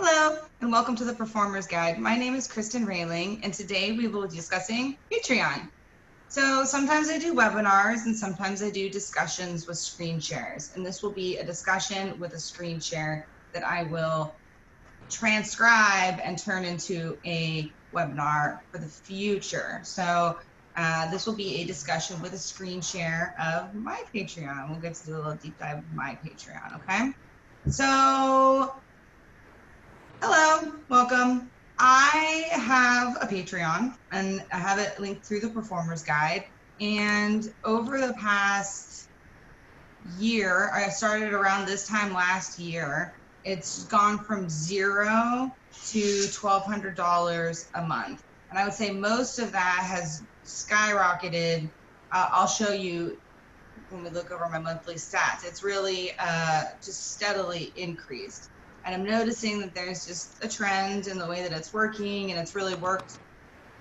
Hello, and welcome to the Performer's Guide. My name is Kristen Railing, and today we will be discussing Patreon. So sometimes I do webinars, and sometimes I do discussions with screen shares. And this will be a discussion with a screen share that I will transcribe and turn into a webinar for the future. So this will be a discussion with a screen share of my Patreon. We'll get to do a little deep dive of my Patreon, okay? So hello, welcome. I have a Patreon and I have it linked through the Performer's Guide. And over the past year, I started around this time last year, it's gone from $0 to $1,200 a month. And I would say most of that has skyrocketed. I'll show you when we look over my monthly stats. It's really just steadily increased. And I'm noticing that there's just a trend in the way that it's working, and it's really worked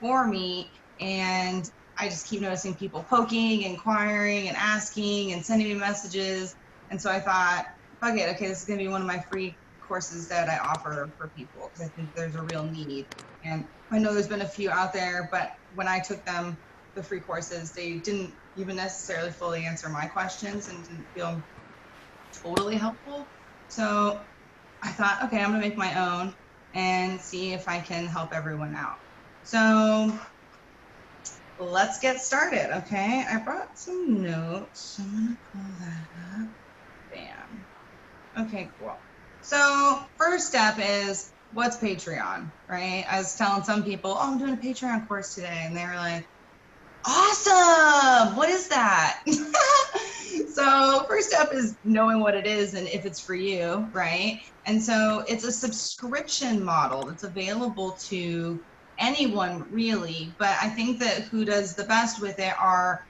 for me. And I just keep noticing people poking, inquiring, and asking, and sending me messages. And so I thought, fuck it, okay, this is gonna be one of my free courses that I offer for people, because I think there's a real need. And I know there's been a few out there, but when I took them, the free courses, they didn't even necessarily fully answer my questions and didn't feel totally helpful. So I thought, okay, I'm gonna make my own and see if I can help everyone out. So let's get started, okay? I brought some notes. I'm gonna pull that up. Bam. Okay, cool. So first step is, what's Patreon, right? I was telling some people, oh, I'm doing a Patreon course today, and they were like, awesome, what is that? So first step is knowing what it is and if it's for you, right? And so it's a subscription model that's available to anyone really, but I think that who does the best with it are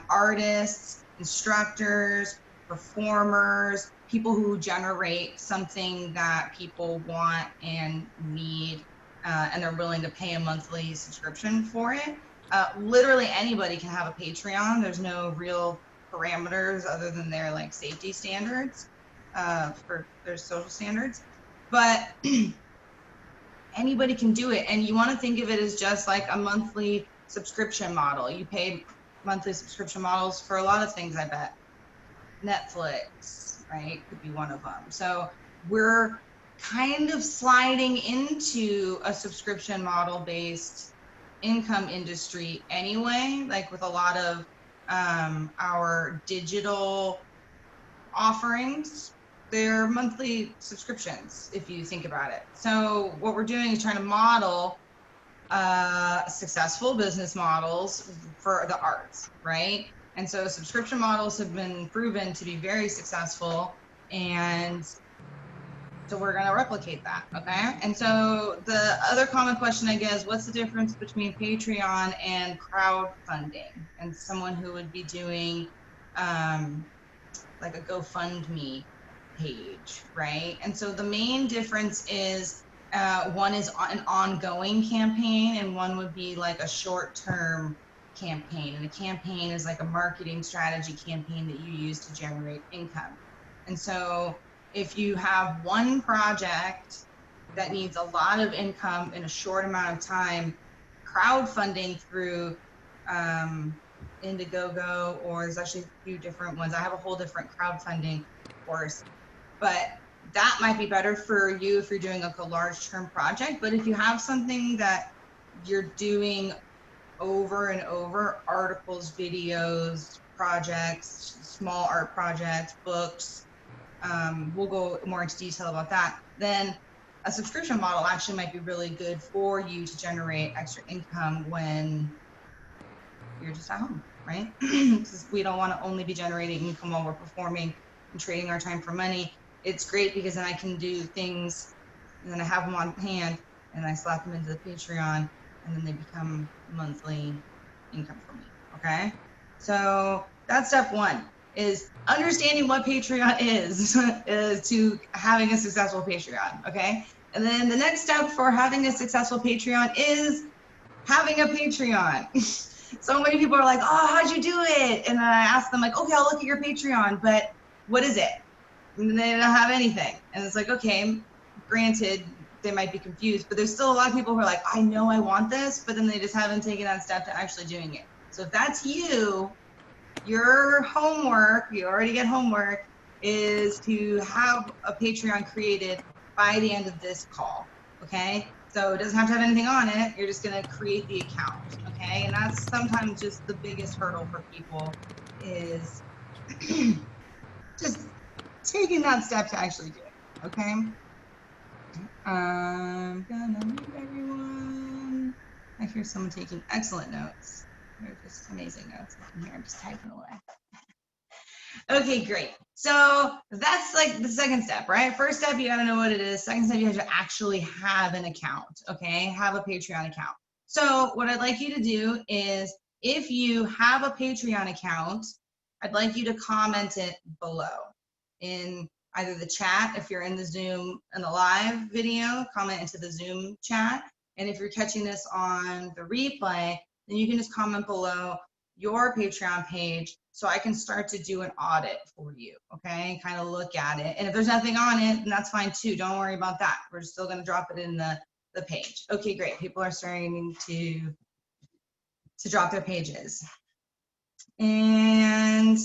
artists, instructors, performers, people who generate something that people want and need, and they're willing to pay a monthly subscription for it. Literally anybody can have a Patreon. There's no real parameters other than their like safety standards for their social standards, but anybody can do it. And you want to think of it as just like a monthly subscription model. You pay monthly subscription models for a lot of things, I bet. Netflix, right, could be one of them. So we're kind of sliding into a subscription model based income industry anyway, like with a lot of our digital offerings, they're monthly subscriptions if you think about it. So what we're doing is trying to model successful business models for the arts, right? And so subscription models have been proven to be very successful, and so we're going to replicate that, okay? And so the other common question I get is, what's the difference between Patreon and crowdfunding? And someone who would be doing like a GoFundMe page, right? And so the main difference is one is an ongoing campaign, and one would be like a short-term campaign. And a campaign is like a marketing strategy campaign that you use to generate income. And so if you have one project that needs a lot of income in a short amount of time, crowdfunding through Indiegogo, or there's actually a few different ones. I have a whole different crowdfunding course, but that might be better for you if you're doing like a large term project. But if you have something that you're doing over and over, articles, videos, projects, small art projects, books, we'll go more into detail about that, then a subscription model actually might be really good for you to generate extra income when you're just at home, right? Because we don't want to only be generating income while we're performing and trading our time for money. It's great because then I can do things and then I have them on hand and I slap them into the Patreon, and then they become monthly income for me, okay? So that's step one, is understanding what Patreon is, is to having a successful Patreon, okay? And then the next step for having a successful Patreon is having a Patreon. So many people are like, oh, how'd you do it? And then I ask them like, okay, I'll look at your Patreon, but what is it? And they don't have anything. And it's like, okay, granted, they might be confused, but there's still a lot of people who are like, I know I want this, but then they just haven't taken that step to actually doing it. So if that's you, your homework, you already get homework, is to have a Patreon created by the end of this call, okay? So it doesn't have to have anything on it. You're just gonna create the account, okay? And that's sometimes just the biggest hurdle for people is just taking that step to actually do it, okay? I'm gonna mute everyone. I hear someone taking excellent notes. They're just amazing notes. I can hear them just typing away. Okay, great. So that's like the second step, right? First step, you gotta know what it is. Second step, you have to actually have an account, okay? Have a Patreon account. So what I'd like you to do is, if you have a Patreon account, I'd like you to comment it below in either the chat, if you're in the Zoom in the live video, comment into the Zoom chat. And if you're catching this on the replay, then you can just comment below your Patreon page so I can start to do an audit for you, okay? Kind of look at it. And if there's nothing on it, then that's fine too. Don't worry about that. We're still gonna drop it in the page. Okay, great. People are starting to drop their pages. And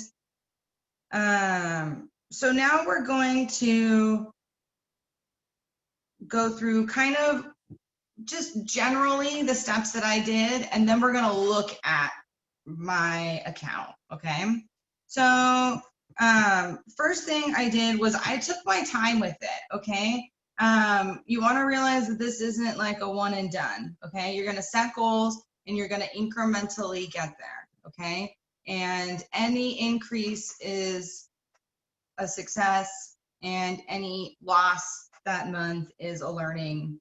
so now we're going to go through kind of just generally the steps that I did, and then we're gonna look at my account, okay? So first thing I did was I took my time with it, okay? You wanna realize that this isn't like a one and done, okay? You're gonna set goals and you're gonna incrementally get there, okay? And any increase is a success, and any loss that month is a learning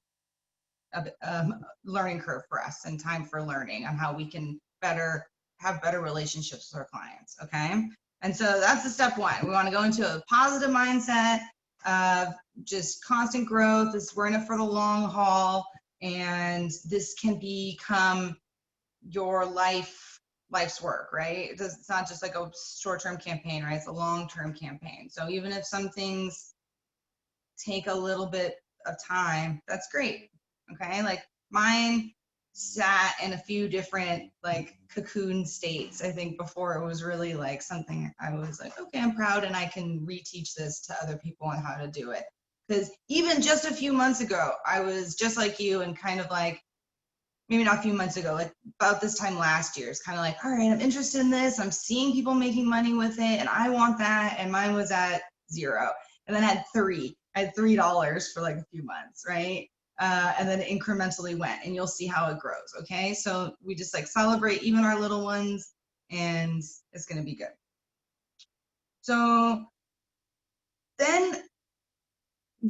curve for us and time for learning on how we can have better relationships with our clients, okay? And so that's the step one. We want to go into a positive mindset of just constant growth. We're in it for the long haul, and this can become your life's work, right? It's not just like a short-term campaign, right? It's a long-term campaign. So even if some things take a little bit of time, that's great, okay? Like mine sat in a few different like cocoon states. I think before it was really like something I was like, okay, I'm proud and I can reteach this to other people on how to do it. Because even just a few months ago, I was just like you and kind of like, maybe not a few months ago, like about this time last year, it's kind of like, all right, I'm interested in this. I'm seeing people making money with it and I want that. And mine was at 0. And then I had $3 for like a few months, right? And then it incrementally went, and you'll see how it grows, okay? So we just like celebrate even our little ones, and it's gonna be good. So then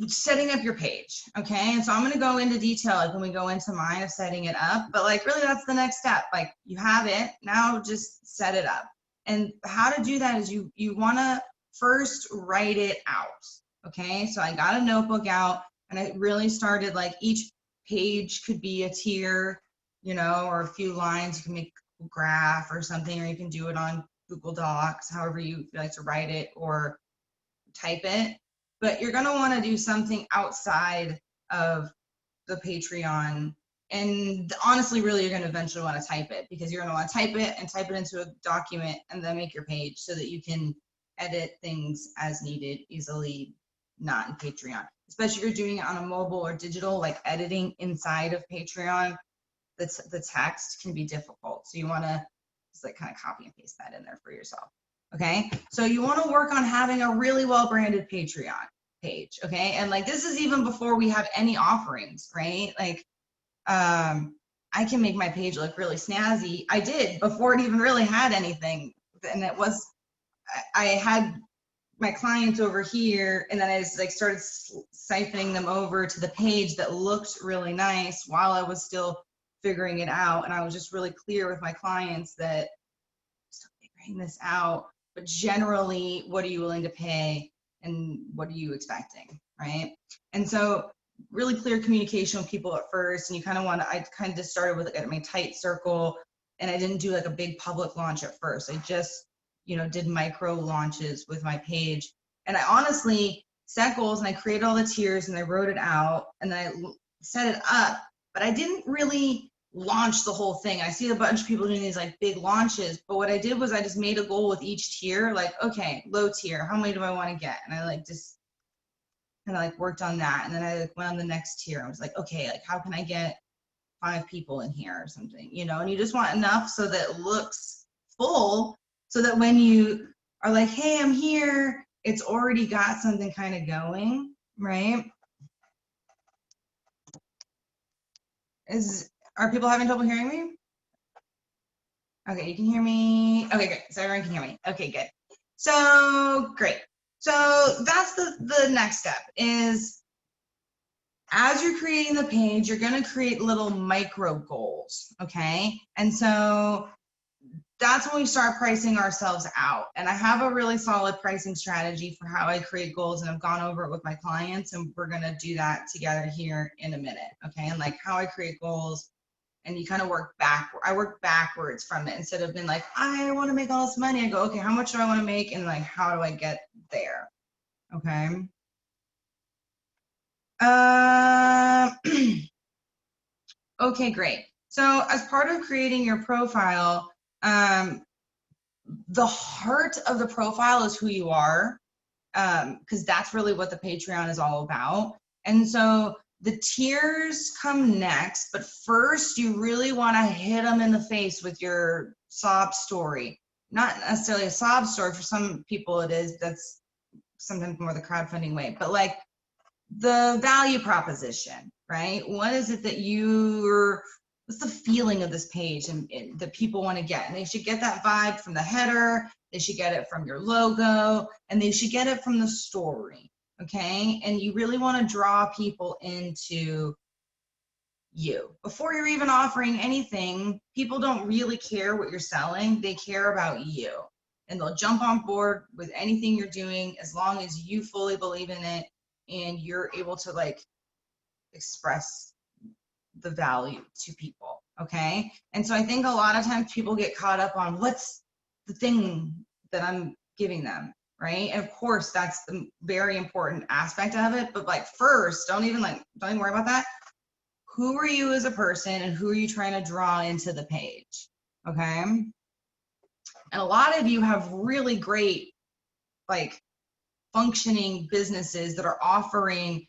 setting up your page, okay? And so I'm gonna go into detail like when we go into mine of setting it up, but like really that's the next step. Like you have it, now just set it up. And how to do that is you wanna first write it out, okay? So I got a notebook out and I really started like each page could be a tier, you know, or a few lines. You can make a graph or something, or you can do it on Google Docs, however you like to write it or type it. But you're gonna wanna do something outside of the Patreon. And honestly, really, you're gonna eventually wanna type it, because you're gonna wanna type it and type it into a document and then make your page so that you can edit things as needed easily, not in Patreon. Especially if you're doing it on a mobile or digital, like editing inside of Patreon, the text can be difficult. So you wanna just like kind of copy and paste that in there for yourself. Okay, so you want to work on having a really well branded Patreon page, okay? And like this is even before we have any offerings, right? Like I can make my page look really snazzy. I did before it even really had anything, and it was, I had my clients over here, and then I just like started siphoning them over to the page that looked really nice while I was still figuring it out. And I was just really clear with my clients that I'm still figuring this out, but generally, what are you willing to pay and what are you expecting, right? And so really clear communication with people at first, and you kind of want to, I kind of just started with like my tight circle, and I didn't do like a big public launch at first. I just, you know, did micro launches with my page. And I honestly set goals and I created all the tiers and I wrote it out and then I set it up, but I didn't really launch the whole thing. I see a bunch of people doing these like big launches, but what I did was I just made a goal with each tier, like, okay, low tier, how many do I want to get? And I like just kind of like worked on that. And then I like went on the next tier. I was like, okay, like how can I get 5 people in here or something, you know? And you just want enough so that it looks full, so that when you are like, hey, I'm here, it's already got something kind of going, right? Are people having trouble hearing me? Okay, you can hear me. Okay, good. So everyone can hear me. Okay, good. So great. So that's the next step is, as you're creating the page, you're going to create little micro goals, okay? And so that's when we start pricing ourselves out. And I have a really solid pricing strategy for how I create goals, and I've gone over it with my clients, and we're going to do that together here in a minute, okay? And like how I create goals, and you kind of work backward. I work backwards from it instead of being like, I want to make all this money. I go, okay, how much do I want to make? And like, how do I get there? Okay. Okay, great. So as part of creating your profile, the heart of the profile is who you are, because that's really what the Patreon is all about. And so the tiers come next, but first you really want to hit them in the face with your sob story. Not necessarily a sob story. For some people it is. That's sometimes more the crowdfunding way, but like the value proposition, right? What is it that what's the feeling of this page and that people want to get? And they should get that vibe from the header, they should get it from your logo, and they should get it from the story, okay? And you really want to draw people into you. Before you're even offering anything, people don't really care what you're selling, they care about you. And they'll jump on board with anything you're doing as long as you fully believe in it and you're able to like express the value to people, okay? And so I think a lot of times people get caught up on what's the thing that I'm giving them, right? And of course that's the very important aspect of it, but like first, don't even worry about that. Who are you as a person and who are you trying to draw into the page, okay? And a lot of you have really great like functioning businesses that are offering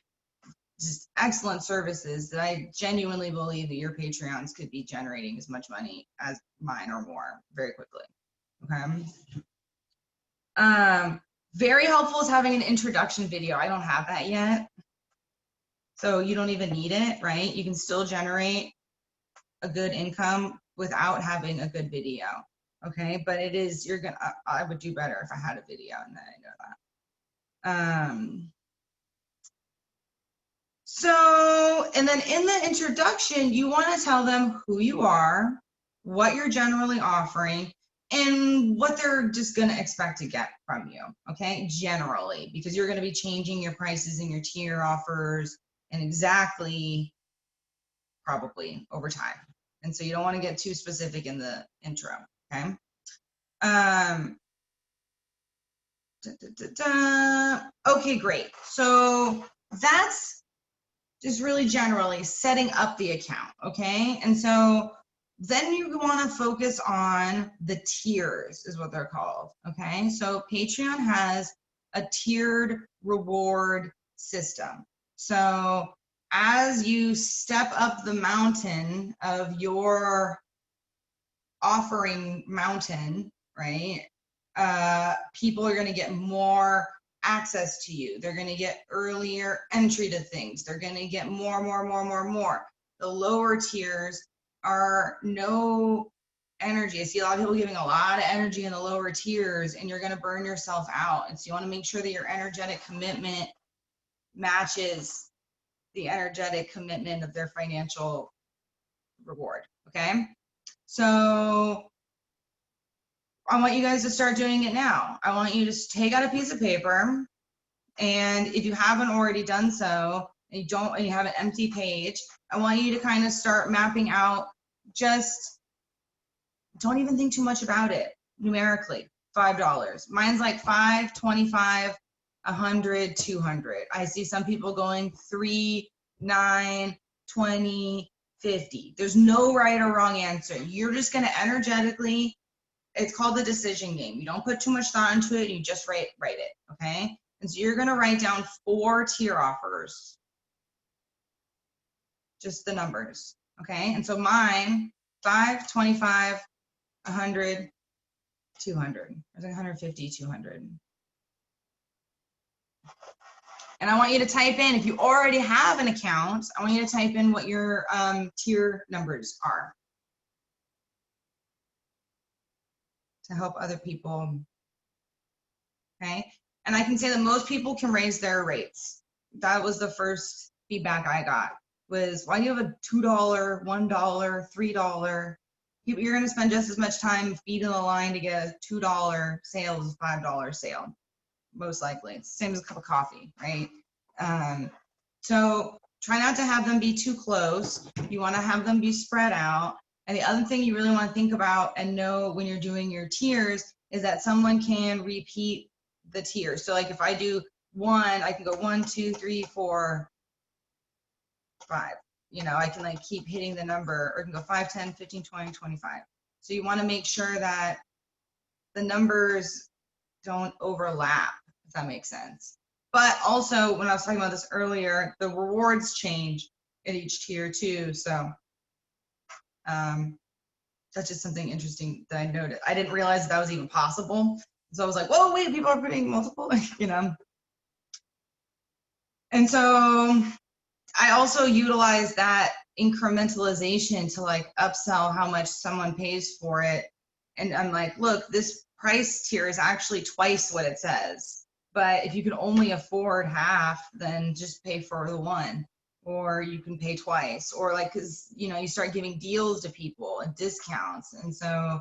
just excellent services that I genuinely believe that your Patreons could be generating as much money as mine or more very quickly, okay? Very helpful is having an introduction video. I don't have that yet, so you don't even need it, right? You can still generate a good income without having a good video, okay? But it is, I would do better if I had a video, and then I know that. So, and then in the introduction, you want to tell them who you are, what you're generally offering, and what they're just going to expect to get from you, okay? Generally, because you're going to be changing your prices and your tier offers and exactly probably over time. And so you don't want to get too specific in the intro, okay? Okay, great. So that's just really generally setting up the account, okay? And so then you want to focus on the tiers is what they're called, okay? So Patreon has a tiered reward system. So as you step up the mountain of your offering mountain, right? People are going to get more access to you. They're going to get earlier entry to things. They're going to get more. The lower tiers are no energy. I see a lot of people giving a lot of energy in the lower tiers, and you're going to burn yourself out. And so you want to make sure that your energetic commitment matches the energetic commitment of their financial reward, okay? So I want you guys to start doing it now. I want you to take out a piece of paper, and if you haven't already done so, and you have an empty page, I want you to kind of start mapping out, just don't even think too much about it numerically. $5. Mine's like $5, $25. 100, 200. I see some people going 3, 9, 20, 50. There's no right or wrong answer. You're just going to energetically, it's called the decision game. You don't put too much thought into it. You just write it. Okay. And so you're going to write down 4 tier offers, just the numbers. Okay. And so mine, 5, 25, 100, 200. I was like 150, 200. And I want you to type in, if you already have an account, I want you to type in what your tier numbers are to help other people. Okay. And I can say that most people can raise their rates. That was the first feedback I got, was why do you have a $2, $1, $3? You're going to spend just as much time feeding the line to get a $2 sale as a $5 sale, most likely. It's the same as a cup of coffee, right? So try not to have them be too close. You want to have them be spread out. And the other thing you really want to think about and know when you're doing your tiers is that someone can repeat the tiers. So like if I do 1, I can go 1, 2, 3, 4, 5. You know, I can like keep hitting the number, or I can go 5, 10, 15, 20, 25. So you want to make sure that the numbers don't overlap, if that makes sense. But also, when I was talking about this earlier, the rewards change at each tier too. So that's just something interesting that I noted. I didn't realize that was even possible. So I was like, whoa, wait, people are putting multiple, you know. And so I also utilize that incrementalization to like upsell how much someone pays for it. And I'm like, look, this price tier is actually twice what it says. But if you can only afford half, then just pay for the 1, or you can pay twice, or like, cause you know, you start giving deals to people and discounts. And so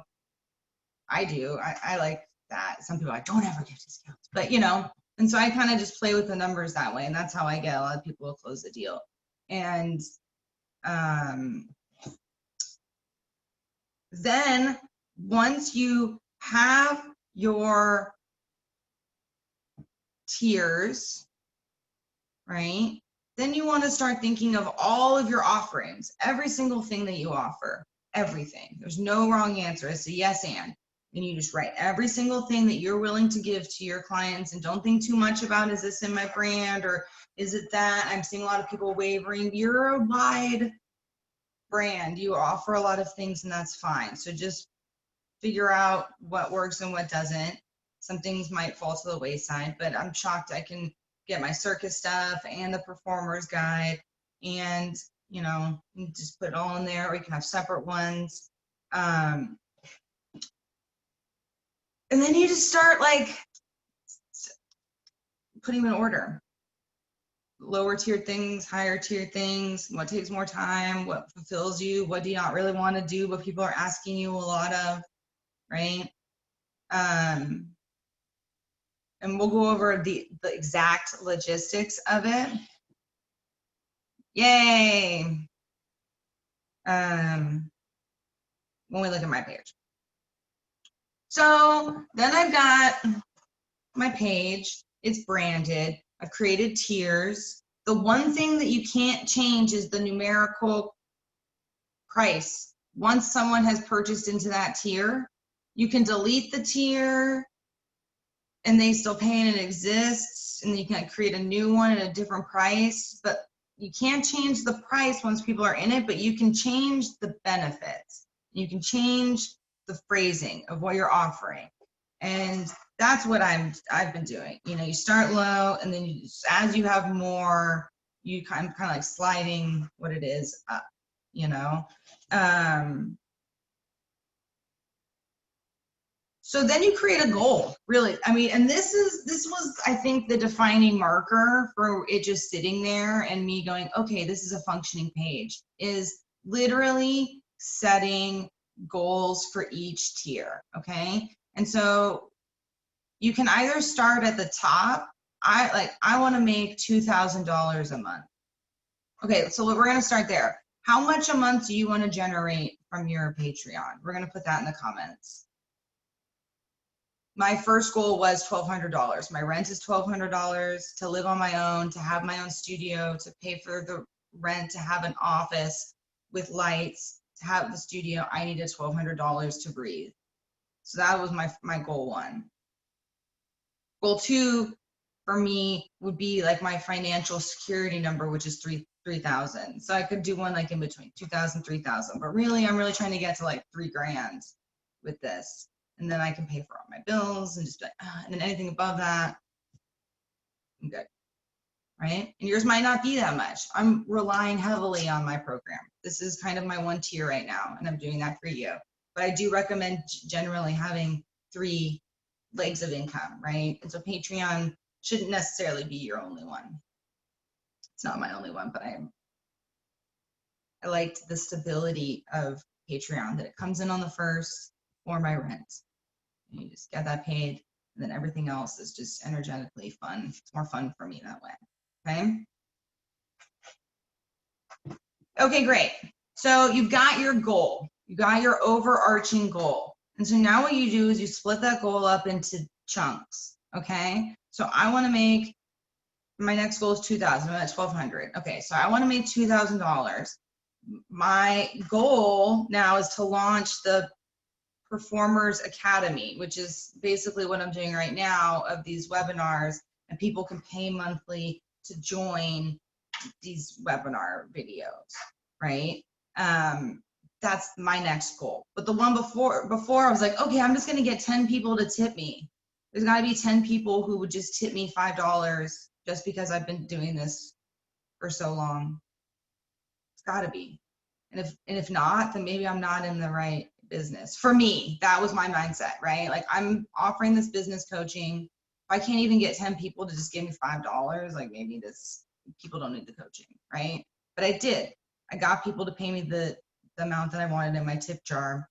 I do, I like that. Some people are like, don't ever give discounts, but you know, and so I kind of just play with the numbers that way. And that's how I get a lot of people to close the deal. And then once you have your tiers, right, then you want to start thinking of all of your offerings, every single thing that you offer, everything. There's no wrong answer. It's a yes and you just write every single thing that you're willing to give to your clients, and don't think too much about, is this in my brand or is it that? I'm seeing a lot of people wavering. You're a wide brand. You offer a lot of things, and that's fine. So just figure out what works and what doesn't. Some things might fall to the wayside, but I'm shocked I can get my circus stuff and the performer's guide, and you know, you just put it all in there, or you can have separate ones. And then you just start like putting them in order. Lower tier things, higher tier things, what takes more time, what fulfills you, what do you not really want to do, but people are asking you a lot of, right? And we'll go over the exact logistics of it. Yay. When we look at my page. So then I've got my page, it's branded. I've created tiers. The one thing that you can't change is the numerical price. Once someone has purchased into that tier, you can delete the tier and they still pay and it exists, and you can create a new one at a different price, but you can't change the price once people are in it, but you can change the benefits. You can change the phrasing of what you're offering. And that's what I've been doing. You know, you start low, and then as you have more, you kind of like sliding what it is up, you know. So then you create a goal, really. I mean, and this was, I think, the defining marker for it just sitting there and me going, okay, this is a functioning page, is literally setting goals for each tier, okay? And so you can either start at the top. I want to make $2,000 a month. Okay, so we're going to start there. How much a month do you want to generate from your Patreon? We're going to put that in the comments. my first goal was $1,200. My rent is $1,200 to live on my own, to have my own studio, to pay for the rent, to have an office with lights, to have the studio. I needed $1,200 to breathe. So that was my goal one. Goal two for me would be like my financial security number, which is 3,000. So I could do one like in between 2,000, 3,000, but really I'm really trying to get to like 3 grand with this. And then I can pay for all my bills and just like, and then anything above that, I'm good, right? And yours might not be that much. I'm relying heavily on my program. This is kind of my one tier right now, and I'm doing that for you. But I do recommend generally having 3 legs of income, right? And so Patreon shouldn't necessarily be your only one. It's not my only one, but I liked the stability of Patreon, that it comes in on the first or my rent. And you just get that paid, and then everything else is just energetically fun. It's more fun for me that way, okay? Okay, great. So you've got your goal. You got your overarching goal. And so now what you do is you split that goal up into chunks, okay? So I want to make, my next goal is 2,000, I'm at 1,200. Okay, so I want to make $2,000. My goal now is to launch the Performers Academy, which is basically what I'm doing right now of these webinars, and people can pay monthly to join these webinar videos, right? That's my next goal. But the one before I was like, okay, I'm just gonna get 10 people to tip me. There's gotta be 10 people who would just tip me $5 just because I've been doing this for so long. It's gotta be. And if not, then maybe I'm not in the right business. For me, that was my mindset, right? Like, I'm offering this business coaching. If I can't even get 10 people to just give me $5, like, maybe people don't need the coaching, right? But I did. I got people to pay me the amount that I wanted in my tip jar.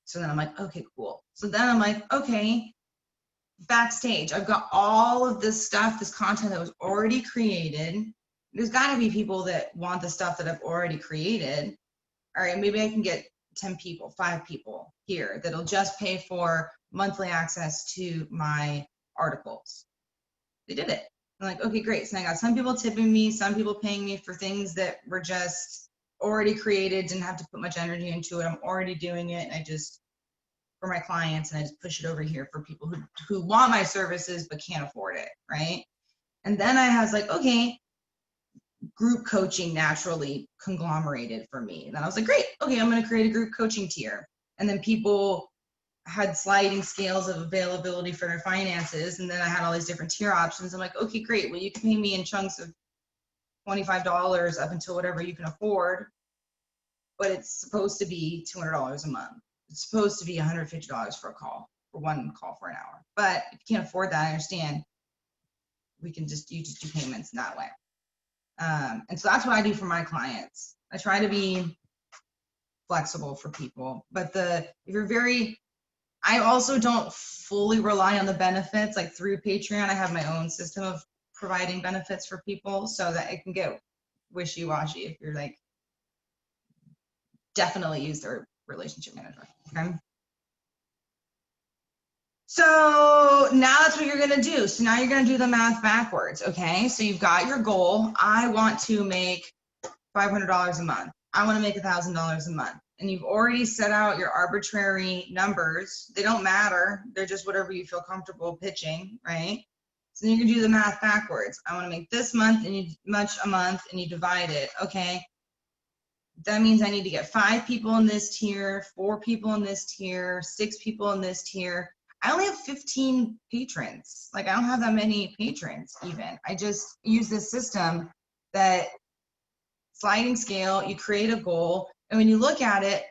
So then I'm like, okay, cool. So then I'm like, okay, backstage, I've got all of this stuff, this content that was already created. There's got to be people that want the stuff that I've already created. All right, maybe I can get 10 people, 5 people here that'll just pay for monthly access to my articles. They did it. I'm like, okay, great. So I got some people tipping me, some people paying me for things that were just already created, didn't have to put much energy into it. I'm already doing it, and I just, for my clients, and I just push it over here for people who want my services but can't afford it, right? And then I was like, okay, group coaching naturally conglomerated for me. And then I was like, great, okay, I'm going to create a group coaching tier. And then people had sliding scales of availability for their finances. And then I had all these different tier options. I'm like, okay, great. Well, you can pay me in chunks of $25 up until whatever you can afford, but it's supposed to be $200 a month. It's supposed to be $150 for a call, for one call for an hour. But if you can't afford that, I understand. You just do payments in that way. And so that's what I do for my clients. I try to be flexible for people, but I also don't fully rely on the benefits. Like, through Patreon, I have my own system of providing benefits for people, so that it can get wishy-washy if you're like, definitely use their relationship manager, okay? So now that's what you're gonna do. So now you're gonna do the math backwards, okay? So you've got your goal. I want to make $500 a month. I want to make $1,000 a month. And you've already set out your arbitrary numbers. They don't matter. They're just whatever you feel comfortable pitching, right? So you can do the math backwards. I want to make this much a month, and you divide it. Okay. That means I need to get 5 people in this tier, 4 people in this tier, 6 people in this tier. I only have 15 patrons. Like, I don't have that many patrons even. I just use this system that sliding scale, you create a goal, and when you look at it,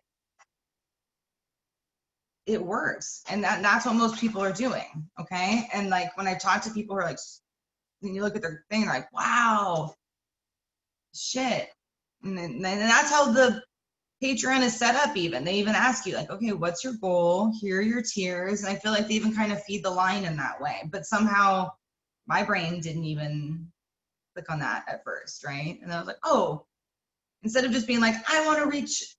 it works. And that's what most people are doing, okay? And like, when I talk to people who are like, when you look at their thing, they're like, wow, shit. And that's how the Patreon is set up even. They even ask you, like, okay, what's your goal? Here are your tiers. And I feel like they even kind of feed the line in that way. But somehow my brain didn't even click on that at first, right? And I was like, oh, instead of just being like, I want to reach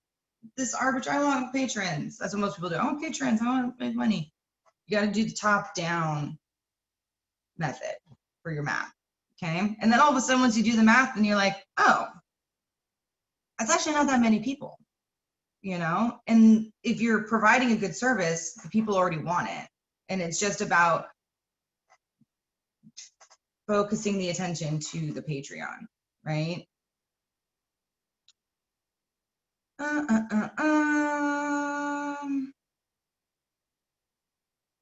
this arbitrary, I want patrons. That's what most people do. I want patrons, I want to make money. You got to do the top down method for your math. Okay. And then all of a sudden, once you do the math, and you're like, oh, that's actually not that many people, you know? And if you're providing a good service, the people already want it. And it's just about focusing the attention to the Patreon, right?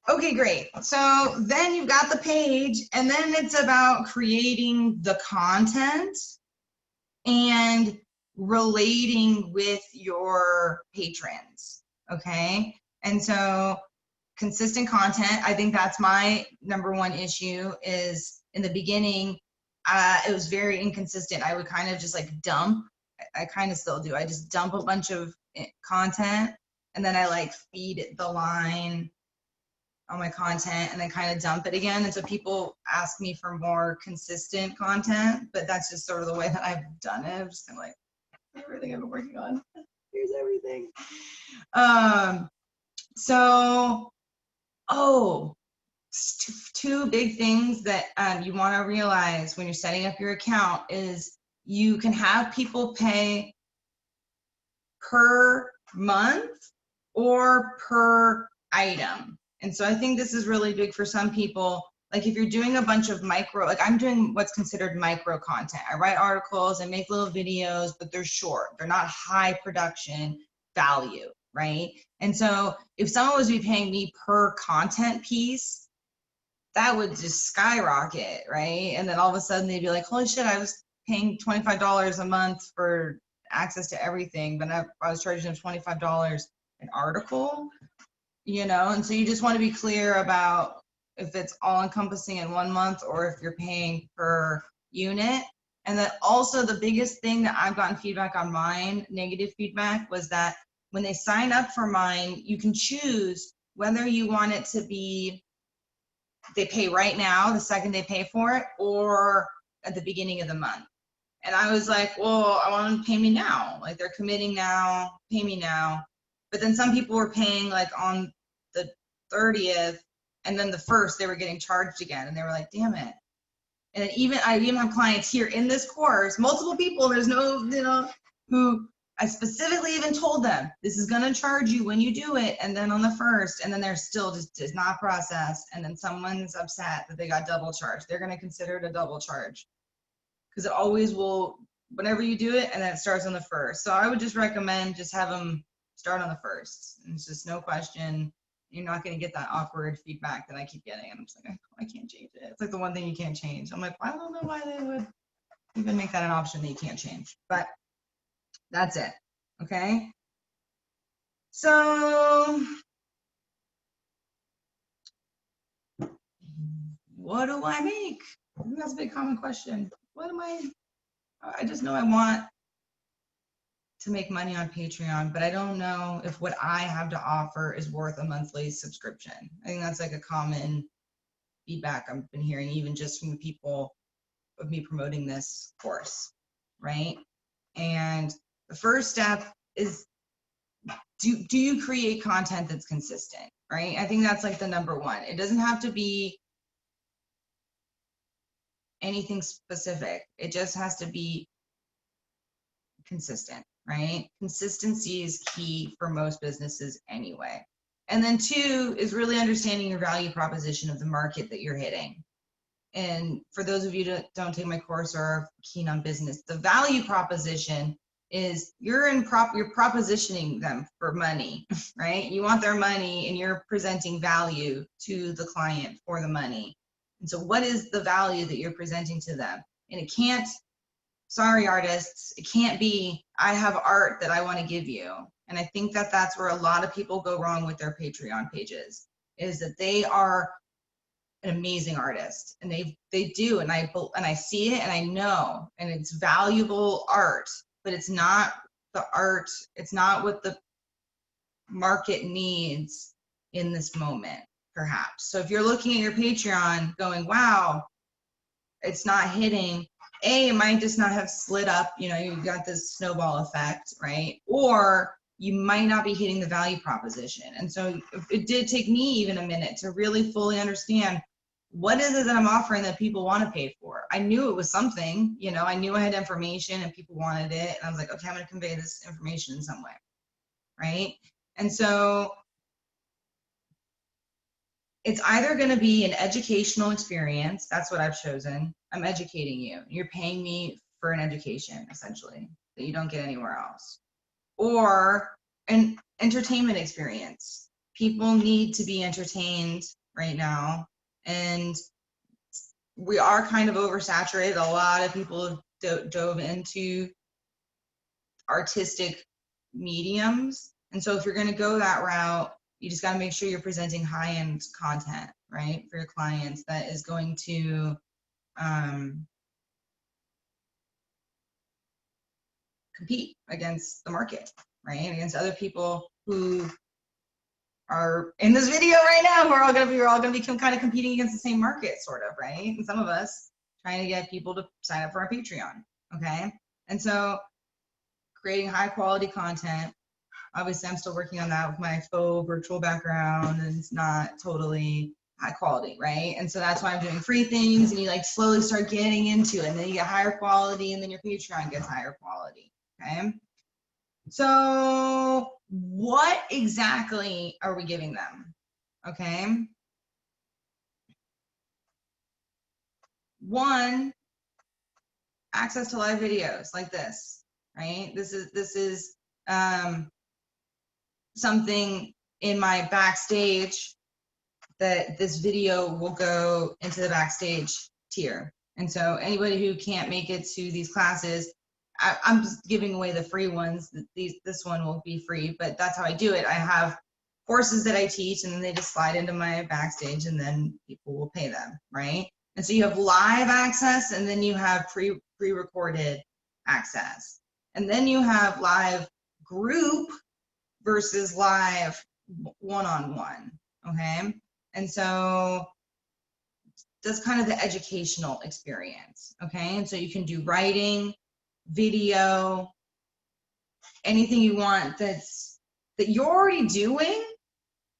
Okay, great. So then you've got the page, and then it's about creating the content and relating with your patrons, okay? And so consistent content, I think that's my number one issue. Is in the beginning, it was very inconsistent. I would kind of just like dump, I kind of still do, I just dump a bunch of content, and then I like feed the line on my content, and then kind of dump it again. And so people ask me for more consistent content, but that's just sort of the way that I've done it. I'm just kind of like, everything I've been working on, here's everything. So, two big things that you want to realize when you're setting up your account is you can have people pay per month or per item. And so I think this is really big for some people. Like if you're doing a bunch of micro, like I'm doing what's considered micro content. I write articles, I make little videos, but they're short. They're not high production value, right? And so if someone was to be paying me per content piece, that would just skyrocket, right? And then all of a sudden they'd be like, holy shit, I was paying $25 a month for access to everything, but I was charging them $25 an article, you know? And so you just want to be clear about if it's all encompassing in 1 month or if you're paying per unit. And then also the biggest thing that I've gotten feedback on mine, negative feedback, was that when they sign up for mine, you can choose whether you want it to be they pay right now, the second they pay for it, or at the beginning of the month. And I was like, well, I want them to pay me now. Like they're committing now, pay me now. But then some people were paying like on the 30th, and then the 1st they were getting charged again. And they were like, damn it. And then I even have clients here in this course, multiple people, there's no, you know, who I specifically even told them, this is going to charge you when you do it. And then on the 1st, and then they're still just does not process. And then someone's upset that they got double charged. They're going to consider it a double charge because it always will, whenever you do it, and then it starts on the 1st. So I would just recommend just have them start on the 1st. And it's just no question. You're not going to get that awkward feedback that I keep getting. And I'm just like, I can't change it. It's like the one thing you can't change. I'm like, I don't know why they would even make that an option that you can't change. But that's it. Okay. So what do I make? I think that's a big common question. What am I just know I want to make money on Patreon, but I don't know if what I have to offer is worth a monthly subscription. I think that's like a common feedback I've been hearing, even just from the people of me promoting this course, right? And the first step is, do you create content that's consistent, right? I think that's like the number one. It doesn't have to be anything specific. It just has to be consistent, right? Consistency is key for most businesses anyway. And then 2 is really understanding your value proposition of the market that you're hitting. And for those of you that don't take my course or are keen on business, the value proposition is you're propositioning them for money, right? You want their money and you're presenting value to the client for the money. And so what is the value that you're presenting to them? And it can't, sorry artists, it can't be, I have art that I want to give you. And I think that that's where a lot of people go wrong with their Patreon pages, is that they are an amazing artist, and they do, and I see it and I know, and it's valuable art, but it's not the art, it's not what the market needs in this moment, perhaps. So if you're looking at your Patreon going, wow, it's not hitting, it might just not have slid up, you know, you've got this snowball effect, right? Or you might not be hitting the value proposition. And so it did take me even a minute to really fully understand what is it that I'm offering that people want to pay for. I knew it was something, you know, I knew I had information and people wanted it. And I was like, okay, I'm going to convey this information in some way. Right. And so it's either going to be an educational experience. That's what I've chosen. I'm educating you. You're paying me for an education, essentially, that you don't get anywhere else. Or an entertainment experience. People need to be entertained right now. And we are kind of oversaturated. A lot of people have dove into artistic mediums. And so if you're going to go that route, you just got to make sure you're presenting high-end content, right, for your clients that is going to compete against the market, right, against other people who are in this video right now. We're all going to be kind of competing against the same market, sort of, right? And some of us trying to get people to sign up for our Patreon, okay? And so creating high-quality content. Obviously, I'm still working on that with my faux virtual background, and it's not totally high quality, right? And so that's why I'm doing free things, and you like slowly start getting into it, and then you get higher quality, and then your Patreon gets higher quality, okay? So what exactly are we giving them, okay? One, access to live videos like this, right? This is something in my backstage that this video will go into the backstage tier. And so anybody who can't make it to these classes, I'm just giving away the free ones. This one will be free, but that's how I do it. I have courses that I teach, and then they just slide into my backstage, and then people will pay them, right? And so you have live access, and then you have pre-recorded access. And then you have live group versus live one-on-one, okay? And so that's kind of the educational experience, okay? And so you can do writing, video, anything you want that you're already doing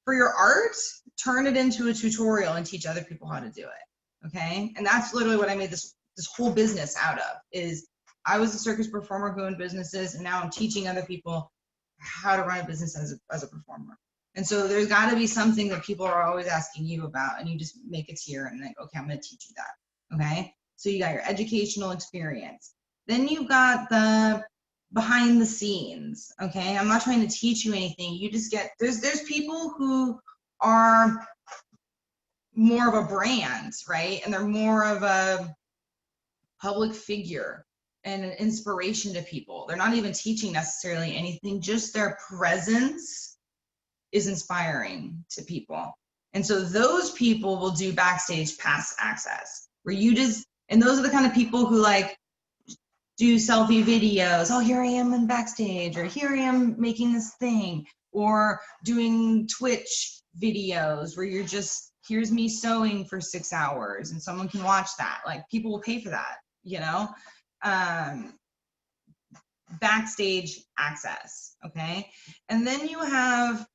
for your art, turn it into a tutorial and teach other people how to do it, okay? And that's literally what I made this whole business out of. Is I was a circus performer who owned businesses, and now I'm teaching other people how to run a business as a performer. And so there's got to be something that people are always asking you about, and you just make a tier and like, okay, I'm going to teach you that, okay? So you got your educational experience. Then you've got the behind the scenes, okay? I'm not trying to teach you anything. You just get, there's people who are more of a brand, right? And they're more of a public figure and an inspiration to people. They're not even teaching necessarily anything, just their presence is inspiring to people. And so those people will do backstage pass access, where you just, and those are the kind of people who like do selfie videos. Oh, here I am in backstage, or here I am making this thing, or doing Twitch videos where you're just, here's me sewing for 6 hours and someone can watch that. Like, people will pay for that, you know? Backstage access, okay? And then you have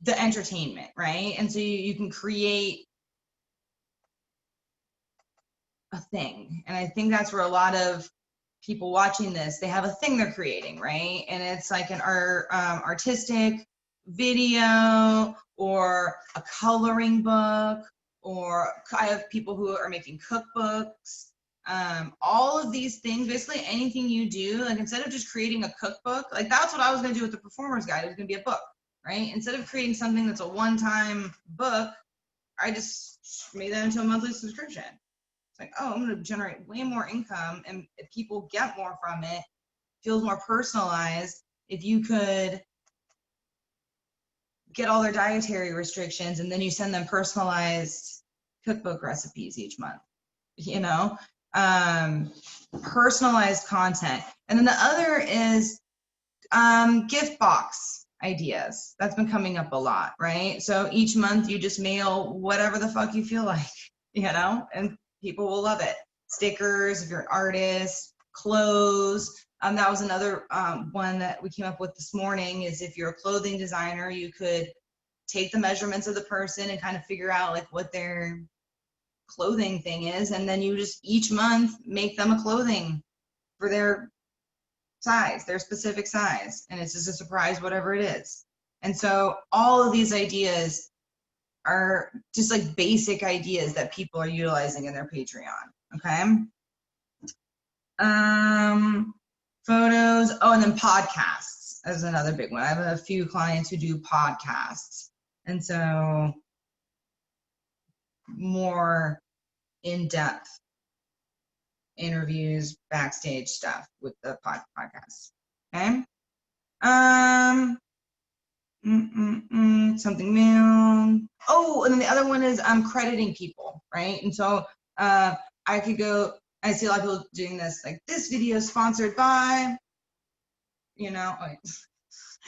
the entertainment, right? And so you can create a thing. And I think that's where a lot of people watching this, they have a thing they're creating, right? And it's like an artistic video, or a coloring book, or I have people who are making cookbooks. All of these things, basically anything you do, like instead of just creating a cookbook, like that's what I was going to do with the Performer's Guide. It was going to be a book, right? Instead of creating something that's a one-time book, I just made that into a monthly subscription. It's like, oh, I'm going to generate way more income, and if people get more from it, feels more personalized. If you could get all their dietary restrictions, and then you send them personalized cookbook recipes each month, you know, personalized content. And then the other is gift box ideas. That's been coming up a lot, right? So each month you just mail whatever the fuck you feel like, you know, and people will love it. Stickers, if you're an artist, clothes, That was another one that we came up with this morning, is if you're a clothing designer, you could take the measurements of the person and kind of figure out like what their clothing thing is, and then you just each month make them a clothing for their size, their specific size, and it's just a surprise, whatever it is. And so all of these ideas are just like basic ideas that people are utilizing in their Patreon. Okay. Photos. Oh, and then podcasts is another big one. I have a few clients who do podcasts, and so more in-depth interviews, backstage stuff with the podcasts. Okay. Something new. Oh, and then the other one is crediting people, right? And so I could go, I see a lot of people doing this, like this video is sponsored by, you know, like,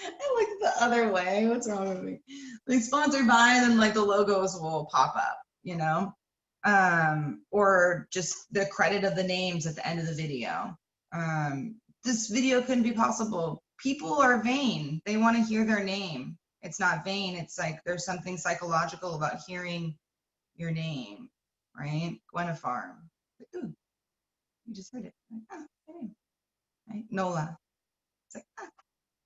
I like the other way. What's wrong with me? Like sponsored by, and then like the logos will pop up, you know, or just the credit of the names at the end of the video. This video couldn't be possible. People are vain. They want to hear their name. It's not vain. It's like there's something psychological about hearing your name, right? Gwenifar. Ooh, you just heard it. Like, ah, my name. Right? Nola. It's like, ah.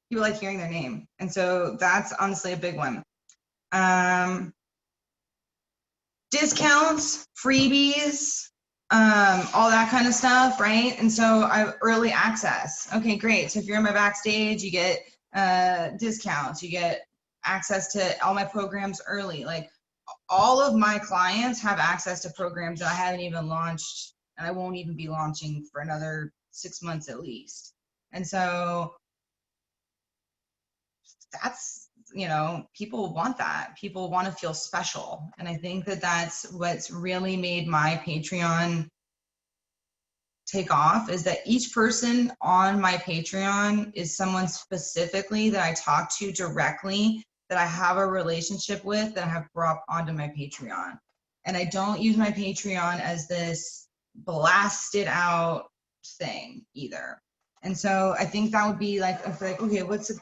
People like hearing their name. And so that's honestly a big one. Discounts, freebies, all that kind of stuff, right? And so I have early access. Okay, great. So if you're in my backstage, you get discounts, you get access to all my programs early. Like all of my clients have access to programs that I haven't even launched, and I won't even be launching for another 6 months at least. And so that's, you know, people want that. People want to feel special. And I think that that's what's really made my Patreon take off, is that each person on my Patreon is someone specifically that I talk to directly, that I have a relationship with, that I have brought onto my Patreon. And I don't use my Patreon as this blasted out thing either. And so I think that would be like, okay, what's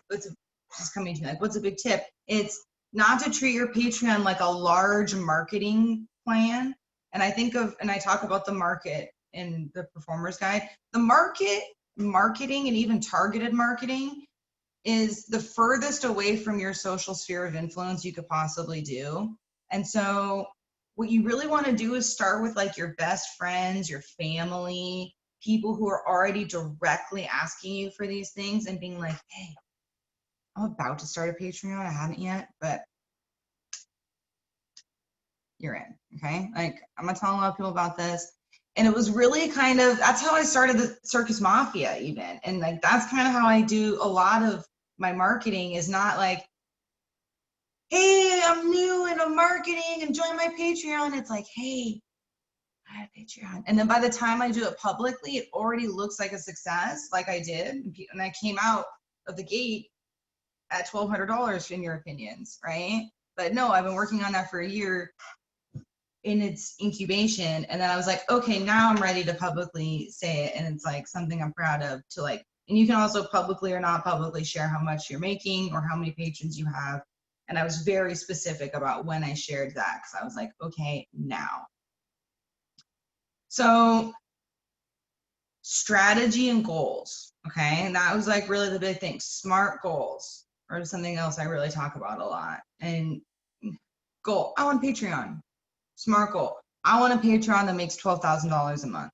just coming to me, like, what's a big tip? It's not to treat your Patreon like a large marketing plan. And I think of, and I talk about the market in the Performer's Guide. The marketing and even targeted marketing is the furthest away from your social sphere of influence you could possibly do. And so what you really want to do is start with like your best friends, your family, people who are already directly asking you for these things, and being like, hey, I'm about to start a Patreon. I haven't yet, but you're in, okay? Like, I'm gonna tell a lot of people about this. And it was really kind of, that's how I started the Circus Mafia even. And like, that's kind of how I do a lot of my marketing, is not like, hey, I'm new and I'm marketing and join my Patreon. It's like, hey, I have a Patreon. And then by the time I do it publicly, it already looks like a success, like I did. And I came out of the gate at $1,200 in your opinions, right? But no, I've been working on that for a year in its incubation. And then I was like, okay, now I'm ready to publicly say it. And it's like something I'm proud of, to like, and you can also publicly or not publicly share how much you're making or how many patrons you have. And I was very specific about when I shared that, because I was like, okay, now. So strategy and goals, okay? And that was like really the big thing. SMART goals, or something else I really talk about a lot. And goal, I want Patreon. SMART goal, I want a Patreon that makes $12,000 a month.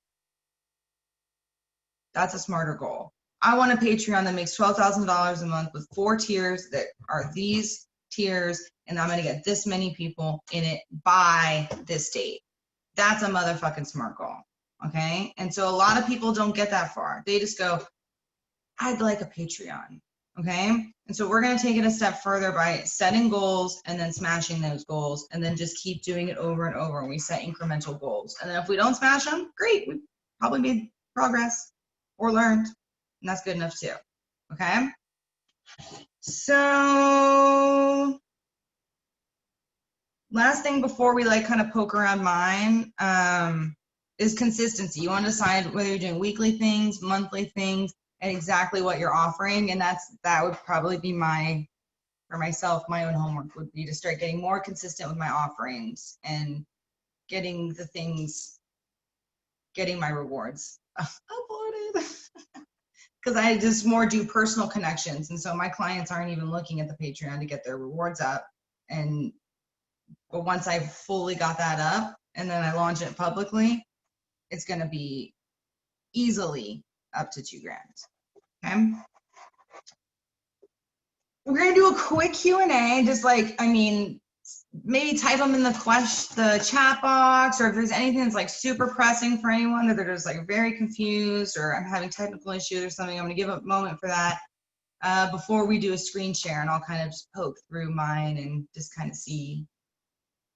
That's a smarter goal. I want a Patreon that makes $12,000 a month with 4 tiers that are these tiers, and I'm gonna get this many people in it by this date. That's a motherfucking SMART goal, okay? And so a lot of people don't get that far. They just go, I'd like a Patreon, okay? And so we're gonna take it a step further by setting goals and then smashing those goals, and then just keep doing it over and over, and we set incremental goals. And then if we don't smash them, great, we probably made progress or learned, and that's good enough too, okay? So last thing before we like kind of poke around mine is consistency. You want to decide whether you're doing weekly things, monthly things. and exactly what you're offering. And that would probably be for myself, my own homework would be to start getting more consistent with my offerings and getting my rewards uploaded. Because I just more do personal connections. And so my clients aren't even looking at the Patreon to get their rewards up. But once I've fully got that up and then I launch it publicly, it's going to be easily up to $2,000. Okay. We're going to do a quick Q&A, just maybe type them in the chat box, or if there's anything that's like super pressing for anyone, or they're just like very confused, or I'm having technical issues or something, I'm going to give a moment for that before we do a screen share, and I'll kind of just poke through mine and just kind of see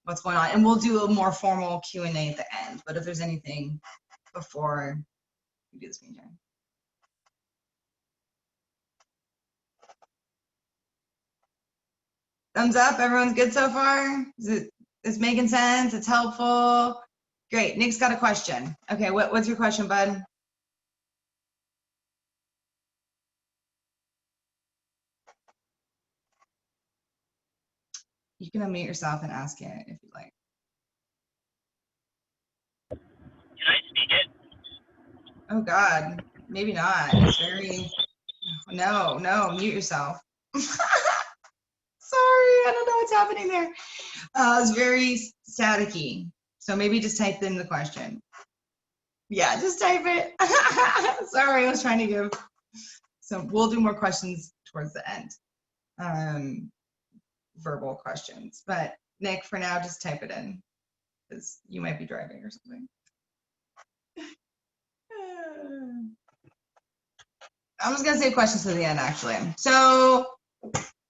what's going on. And we'll do a more formal Q&A at the end, but if there's anything before we do the screen share. Thumbs up, everyone's good so far? Is making sense? It's helpful? Great, Nick's got a question. Okay, what's your question, bud? You can unmute yourself and ask it if you'd like. Can I speak it? Oh God, maybe not. It's very, no, mute yourself. Sorry, I don't know what's happening there. It's very staticky. So maybe just type in the question. Yeah, just type it. Sorry, I was trying to give. So we'll do more questions towards the end. Verbal questions. But Nick, for now, just type it in because you might be driving or something. I'm just going to save questions to the end, actually. So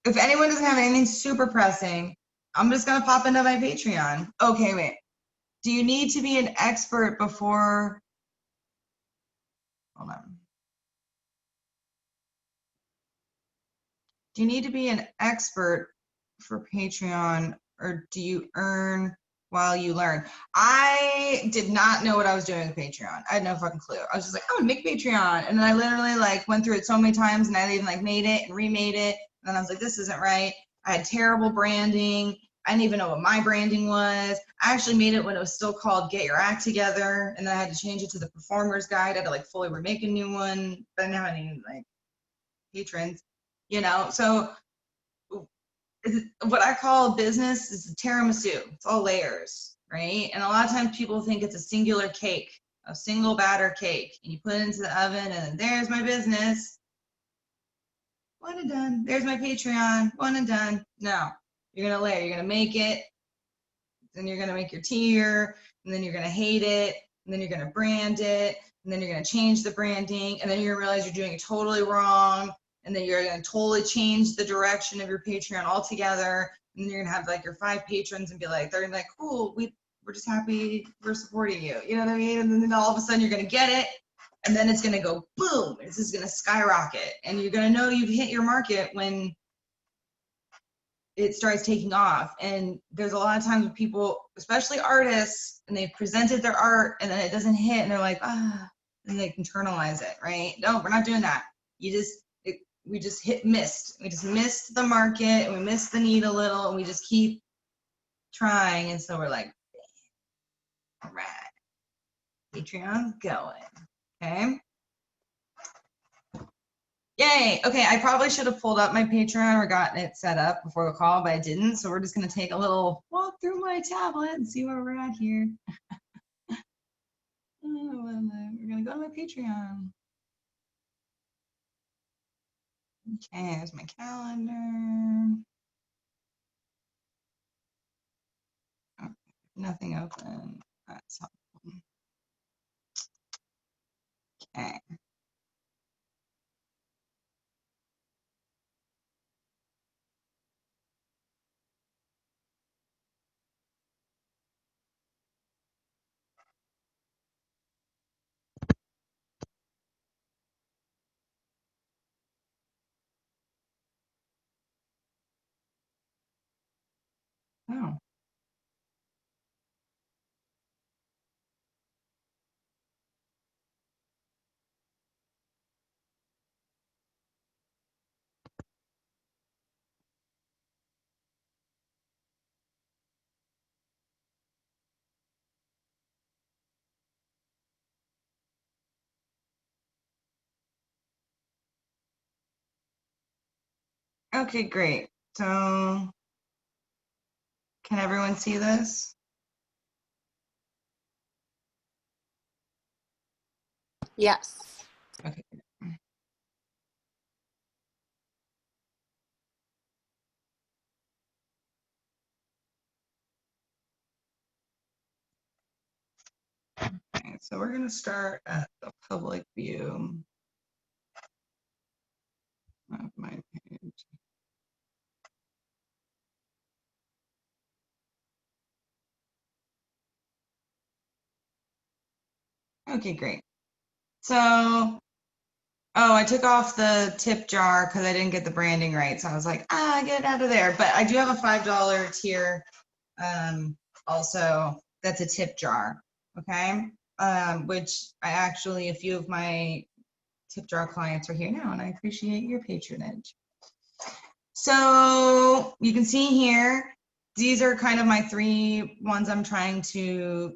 if anyone doesn't have anything super pressing, I'm just going to pop into my Patreon. Okay, wait. Do you need to be an expert before? Hold on. Do you need to be an expert for Patreon, or do you earn while you learn? I did not know what I was doing with Patreon. I had no fucking clue. I was just like, I'm gonna make Patreon. And then I literally like went through it so many times, and I even like made it and remade it. And then I was like, this isn't right. I had terrible branding. I didn't even know what my branding was. I actually made it when it was still called Get Your Act Together. And then I had to change it to the Performer's Guide. I had to like fully remake a new one. But I didn't have any like patrons, so what I call business is a tiramisu. It's all layers, right? And a lot of times people think it's a singular cake, a single batter cake, and you put it into the oven, and then there's my business. One and done. There's my Patreon. One and done. No, you're gonna layer. You're gonna make it, then you're gonna make your tier, and then you're gonna hate it, and then you're gonna brand it, and then you're gonna change the branding, and then you're gonna realize you're doing it totally wrong, and then you're gonna totally change the direction of your Patreon altogether, and then you're gonna have like your 5 patrons and be like, they're gonna be like, cool, we're just happy we're supporting you, you know what I mean? And then all of a sudden you're gonna get it, and then it's gonna go boom, this is gonna skyrocket, and you're gonna know you've hit your market when it starts taking off. And there's a lot of times when people, especially artists, and they've presented their art and then it doesn't hit, and they're like, and they internalize it, right? No, we're not doing that. We just missed. We just missed the market, and we missed the need a little, and we just keep trying. And so we're like, all right, Patreon's going, okay? Yay. Okay, I probably should have pulled up my Patreon or gotten it set up before the call, but I didn't. So we're just going to take a little walk through my tablet and see where we're at here. We're going to go to my Patreon. Okay, there's my calendar. Oh, nothing open. That's helpful. Okay. Oh. Okay, great. So can everyone see this? Yes. Okay. Okay, so we're going to start at the public view of my page. Okay, great. So, oh, I took off the tip jar because I didn't get the branding right. So I was like, get it out of there. But I do have a $5 tier also that's a tip jar. Okay. Which I actually, a few of my tip jar clients are here now, and I appreciate your patronage. So you can see here, these are kind of my 3 ones I'm trying to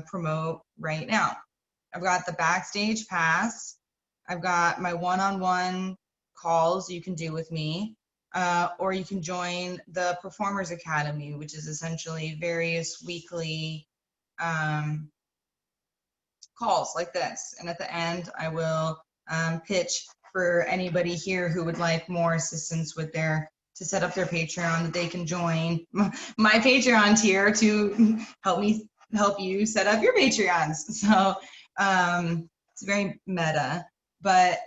promote right now. I've got the backstage pass. I've got my one-on-one calls you can do with me, or you can join the Performers Academy, which is essentially various weekly calls like this. And at the end, I will pitch for anybody here who would like more assistance with to set up their Patreon, that they can join my Patreon tier to help you set up your Patreons. So it's very meta, but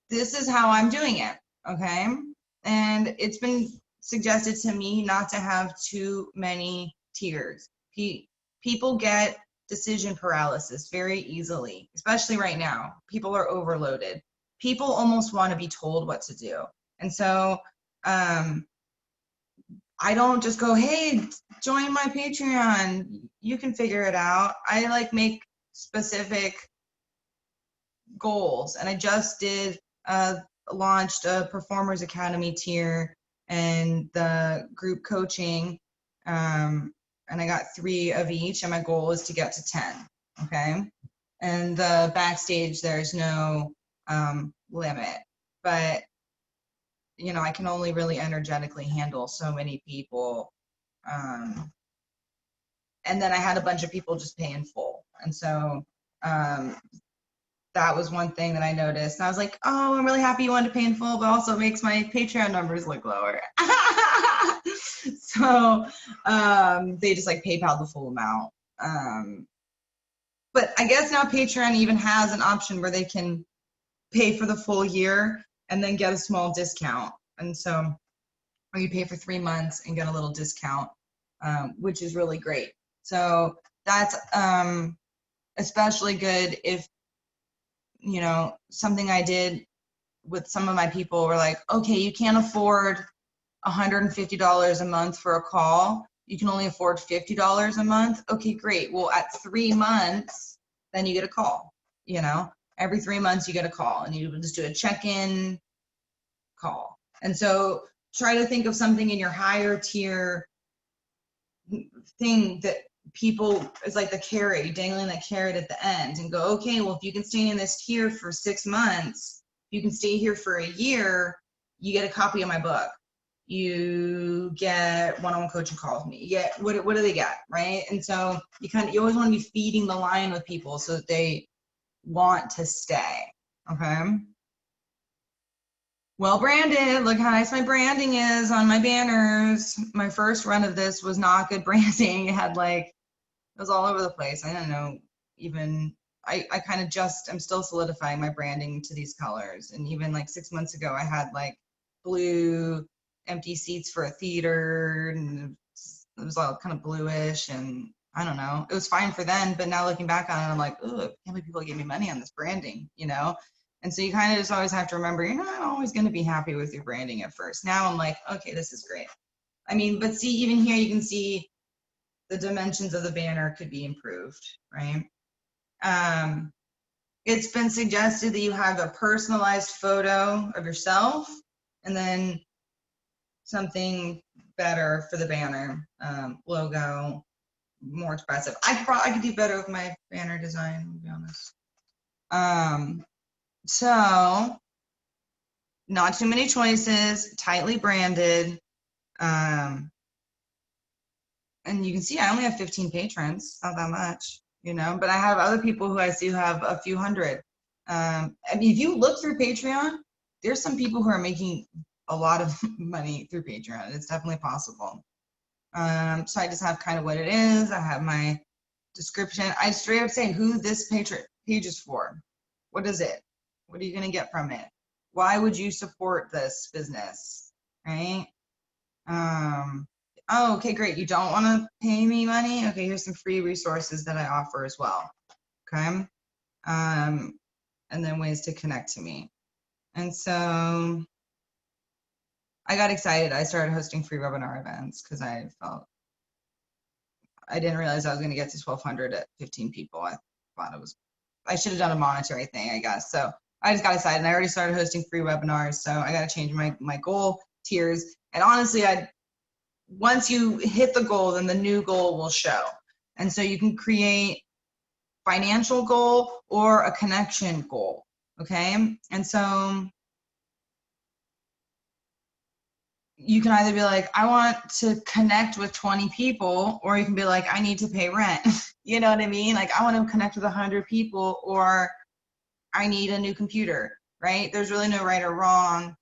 this is how I'm doing it. Okay. And it's been suggested to me not to have too many tiers. People get decision paralysis very easily, especially right now. People are overloaded. People almost want to be told what to do. And so I don't just go, hey, join my Patreon. You can figure it out. I like make specific goals. And I just did launched a Performers Academy tier and the group coaching. And I got 3 of each, and my goal is to get to 10. Okay. And the backstage, there's no limit, but you know, I can only really energetically handle so many people. And then I had a bunch of people just pay in full. And so that was one thing that I noticed. And I was like, oh, I'm really happy you wanted to pay in full, but also it makes my Patreon numbers look lower. So they just like PayPal the full amount. But I guess now Patreon even has an option where they can pay for the full year and then get a small discount. And so, or you pay for 3 months and get a little discount, which is really great. So that's especially good if, you know, something I did with some of my people were like, okay, you can't afford $150 a month for a call. You can only afford $50 a month. Okay, great. Well, at 3 months, then you get a call. You know, every 3 months you get a call, and you just do a check-in call. And so try to think of something in your higher tier thing that people is like the carrot, dangling that carrot at the end, and go, okay, well, if you can stay in this tier for 6 months, you can stay here for a year, you get a copy of my book, you get one-on-one coaching calls with me, you get what do they get, right? And so you always want to be feeding the line with people so that they want to stay. Okay. Well branded. Look how nice my branding is on my banners. My first run of this was not good branding. It had like, it was all over the place. I don't know, even I kind of just, I'm still solidifying my branding to these colors. And even like 6 months ago, I had like blue empty seats for a theater, and it was all kind of bluish, and I don't know. It was fine for then, but now looking back on it, I'm like, oh, I can't believe people gave me money on this branding, you know? And so you kind of just always have to remember, you're not always going to be happy with your branding at first. Now I'm like, okay, this is great. I mean, but see, even here you can see the dimensions of the banner could be improved, right? It's been suggested that you have a personalized photo of yourself and then something better for the banner, logo, more expressive. I could do better with my banner design, to be honest. So not too many choices, tightly branded. And you can see I only have 15 patrons, not that much, you know, but I have other people who I see who have a few hundred. I mean, if you look through Patreon, there's some people who are making a lot of money through Patreon. It's definitely possible. So I just have kind of what it is. I have my description. I straight up say who this page is for. What is it? What are you going to get from it? Why would you support this business? Right? Oh, okay, great. You don't want to pay me money? Okay, here's some free resources that I offer as well. Okay. And then ways to connect to me. And so I got excited. I started hosting free webinar events because I didn't realize I was going to get to 1,200 at 15 people. I thought I should have done a monetary thing, I guess. So I just got excited and I already started hosting free webinars. So I got to change my goal tiers. And honestly, once you hit the goal, then the new goal will show. And so you can create financial goal or a connection goal. Okay. And so you can either be like, I want to connect with 20 people, or you can be like, I need to pay rent. You know what I mean? Like, I want to connect with 100 people, or I need a new computer, right? There's really no right or wrong.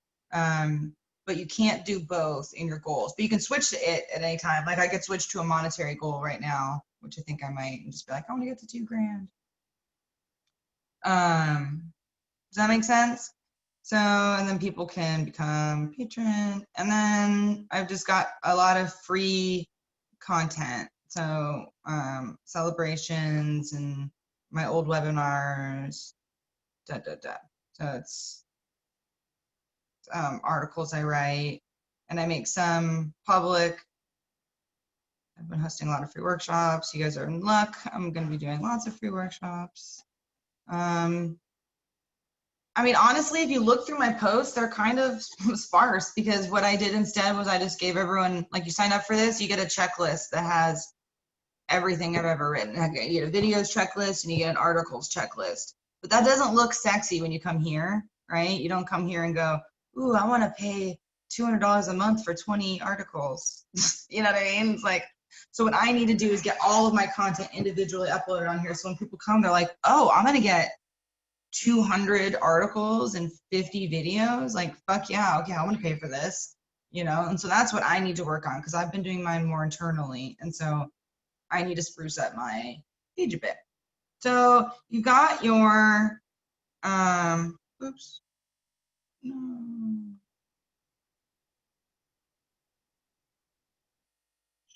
But you can't do both in your goals. But you can switch to it at any time. Like I could switch to a monetary goal right now, which I think I might, and just be like, I want to get to $2,000. Does that make sense? So, and then people can become patron. And then I've just got a lot of free content. So celebrations and my old webinars, So it's articles I write, and I make some public. I've been hosting a lot of free workshops. You guys are in luck. I'm going to be doing lots of free workshops. I mean, honestly, if you look through my posts, they're kind of sparse, because what I did instead was I just gave everyone, like, you sign up for this, you get a checklist that has everything I've ever written. You get a videos checklist and you get an articles checklist. But that doesn't look sexy when you come here, right? You don't come here and go, ooh, I want to pay $200 a month for 20 articles. You know what I mean? It's like, so what I need to do is get all of my content individually uploaded on here. So when people come, they're like, oh, I'm going to get 200 articles and 50 videos. Like, fuck yeah. Okay, I want to pay for this, you know? And so that's what I need to work on, because I've been doing mine more internally. And so I need to spruce up my page a bit. So you got your, oops. No.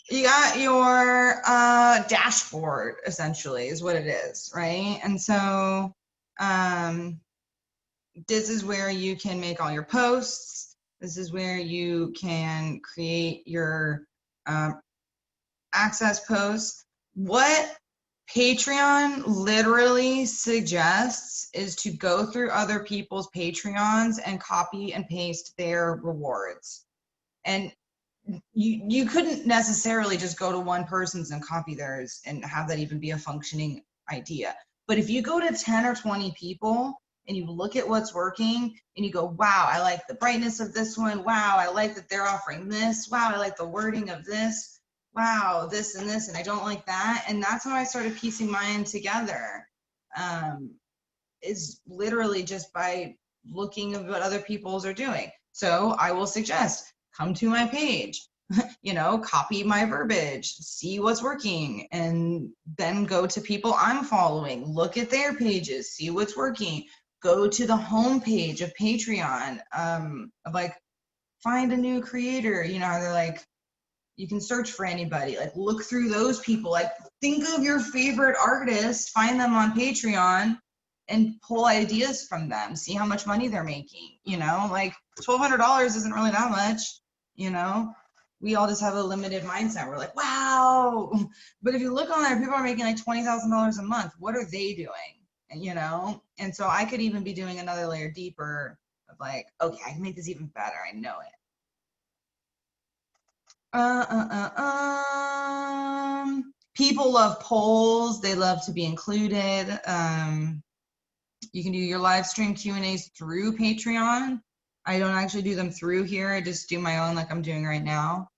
You got your dashboard, essentially, is what it is, right? And so this is where you can make all your posts. This is where you can create your access posts. What Patreon literally suggests is to go through other people's Patreons and copy and paste their rewards. And you couldn't necessarily just go to one person's and copy theirs and have that even be a functioning idea. But if you go to 10 or 20 people and you look at what's working and you go, wow, I like the brightness of this one. Wow, I like that they're offering this. Wow, I like the wording of this. Wow, this and this, and I don't like that. And that's how I started piecing mine together, is literally just by looking at what other people's are doing. So I will suggest, come to my page, you know, copy my verbiage, see what's working, and then go to people I'm following, look at their pages, see what's working, go to the home page of Patreon, of like, find a new creator, you know, they're like, you can search for anybody, like look through those people, like think of your favorite artist, find them on Patreon and pull ideas from them, see how much money they're making, you know, like $1,200 isn't really that much, you know, we all just have a limited mindset. We're like, wow. But if you look on there, people are making like $20,000 a month. What are they doing? And, you know, and so I could even be doing another layer deeper of like, okay, I can make this even better. I know it. People love polls. They love to be included. You can do your live stream Q&As through Patreon. I don't actually do them through here. I just do my own like I'm doing right now.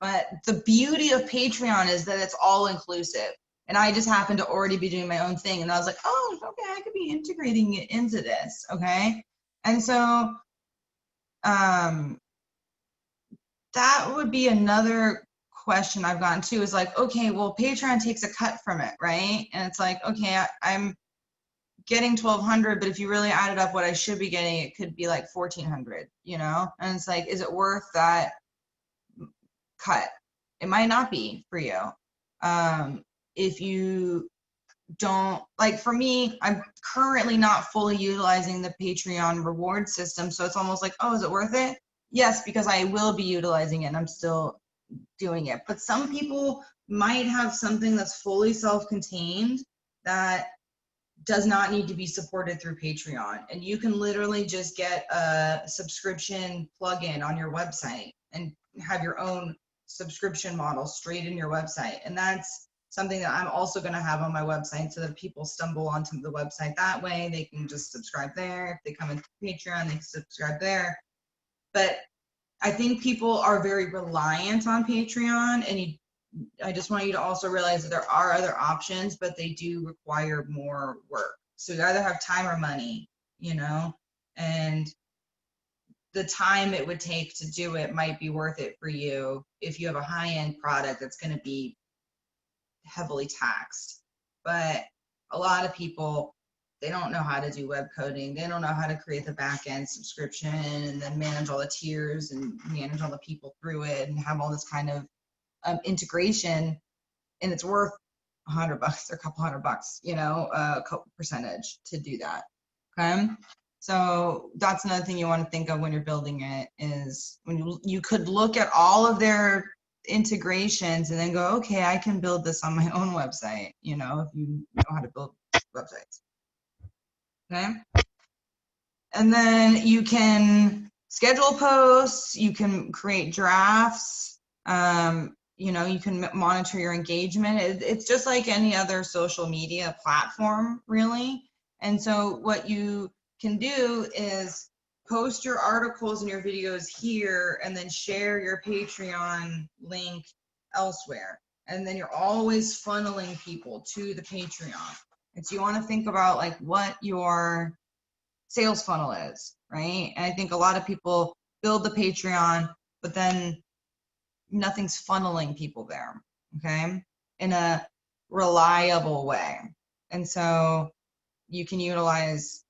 But the beauty of Patreon is that it's all inclusive. And I just happen to already be doing my own thing. And I was like, oh, okay, I could be integrating it into this. Okay. And so that would be another question I've gotten to is like, okay, well, Patreon takes a cut from it, right? And it's like, okay, I'm getting 1,200, but if you really added up what I should be getting, it could be like 1,400, you know? And it's like, is it worth that cut? It might not be for you. If you don't, like for me, I'm currently not fully utilizing the Patreon reward system. So it's almost like, oh, is it worth it? Yes, because I will be utilizing it and I'm still doing it. But some people might have something that's fully self-contained that does not need to be supported through Patreon. And you can literally just get a subscription plugin on your website and have your own subscription model straight in your website. And that's something that I'm also going to have on my website so that people stumble onto the website that way. They can just subscribe there. If they come into Patreon, they can subscribe there. But I think people are very reliant on Patreon, and I just want you to also realize that there are other options, but they do require more work. So you either have time or money, you know, and the time it would take to do it might be worth it for you if you have a high-end product that's going to be heavily taxed. But a lot of people, they don't know how to do web coding. They don't know how to create the back-end subscription and then manage all the tiers and manage all the people through it and have all this kind of integration, and it's worth $100 or a couple $100, you know, a couple percentage to do that. Okay. So that's another thing you want to think of when you're building it is when you could look at all of their integrations and then go, okay, I can build this on my own website, you know, if you know how to build websites. Okay. And then you can schedule posts, you can create drafts, you know, you can monitor your engagement. It's just like any other social media platform, really. And so what you can do is post your articles and your videos here and then share your Patreon link elsewhere. And then you're always funneling people to the Patreon. And so you want to think about like what your sales funnel is, right? And I think a lot of people build the Patreon, but then nothing's funneling people there, okay, in a reliable way. And so you can utilize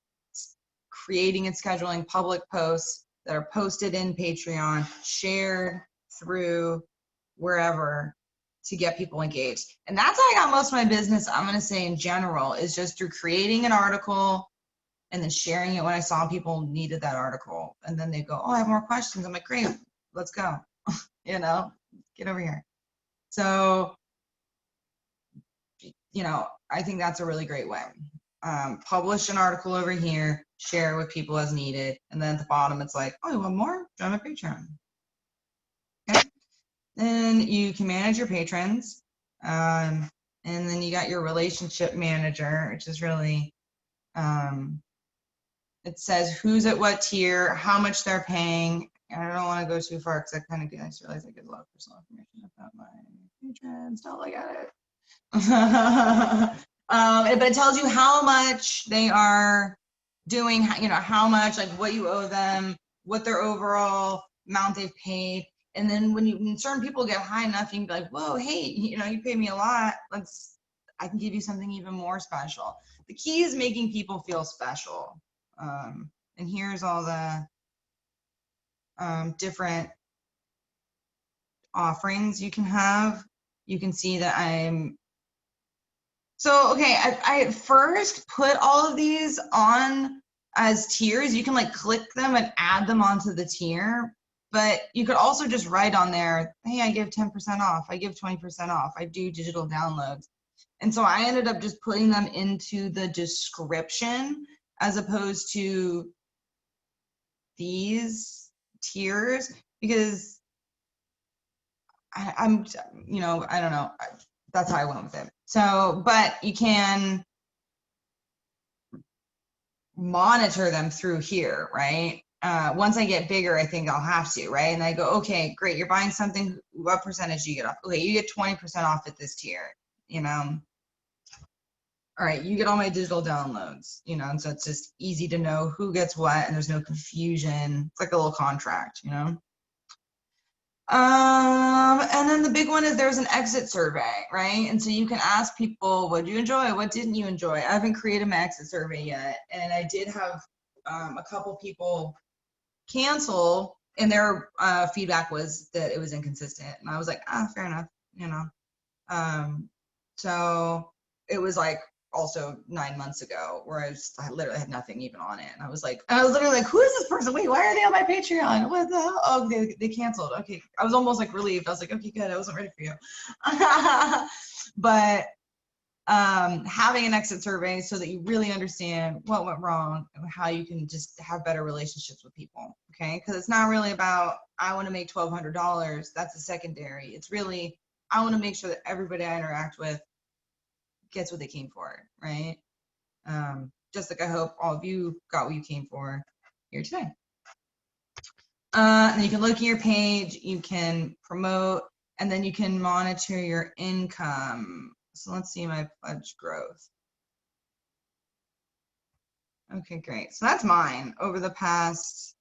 creating and scheduling public posts that are posted in Patreon, shared through wherever to get people engaged. And that's how I got most of my business, I'm going to say in general, is just through creating an article and then sharing it when I saw people needed that article. And then they go, oh, I have more questions. I'm like, great, let's go. You know, get over here. So, you know, I think that's a really great way. Publish an article over here, share with people as needed. And then at the bottom, it's like, oh, you want more? Join my Patreon. Okay. Then you can manage your patrons. And then you got your relationship manager, which is really, it says who's at what tier, how much they're paying. And I don't want to go too far because I kind of just realized I get a lot of personal information about my patrons. Don't look at it. But it tells you how much they are doing, you know, how much, like what you owe them, what their overall amount they've paid. And then when certain people get high enough, you can be like, whoa, hey, you know, you paid me a lot. I can give you something even more special. The key is making people feel special. And here's all the different offerings you can have. You can see that so, okay, I first put all of these on as tiers. You can like click them and add them onto the tier, but you could also just write on there, hey, I give 10% off, I give 20% off, I do digital downloads. And so I ended up just putting them into the description as opposed to these tiers because I'm, you know, I don't know. That's how I went with it. So, but you can monitor them through here, right? Once I get bigger, I think I'll have to, right? And I go, okay, great, you're buying something, what percentage do you get off? Okay, you get 20% off at this tier, you know? All right, you get all my digital downloads, you know, and so it's just easy to know who gets what and there's no confusion. It's like a little contract, you know? And then the big one is there's an exit survey, right? And so you can ask people, what did you enjoy? What didn't you enjoy? I haven't created my exit survey yet. And I did have a couple people cancel and their feedback was that it was inconsistent. And I was like, fair enough, you know? So it was like also 9 months ago where I literally had nothing even on it. And I was literally like, who is this person? Wait, why are they on my Patreon? What the hell? Oh, they canceled. Okay. I was almost like relieved. I was like, okay, good. I wasn't ready for you. But having an exit survey so that you really understand what went wrong and how you can just have better relationships with people. Okay. Because it's not really about, I want to make $1,200. That's a secondary. It's really, I want to make sure that everybody I interact with gets what they came for, right? Just like I hope all of you got what you came for here today. And you can look at your page, you can promote, and then you can monitor your income. So let's see my pledge growth. Okay, great. So that's mine over the past.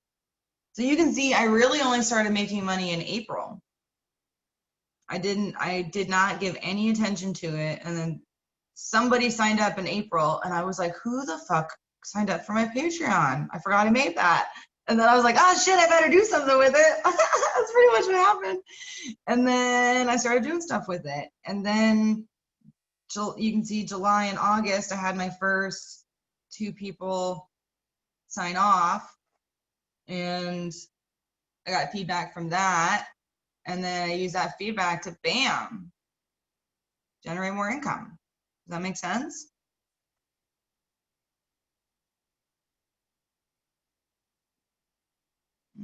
So you can see I really only started making money in April. I did not give any attention to it. And then somebody signed up in April and I was like, who the fuck signed up for my Patreon? I forgot I made that. And then I was like, oh shit, I better do something with it. That's pretty much what happened. And then I started doing stuff with it. And then you can see July and August, I had my first 2 people sign off and I got feedback from that. And then I used that feedback to bam, generate more income. Does that make sense? I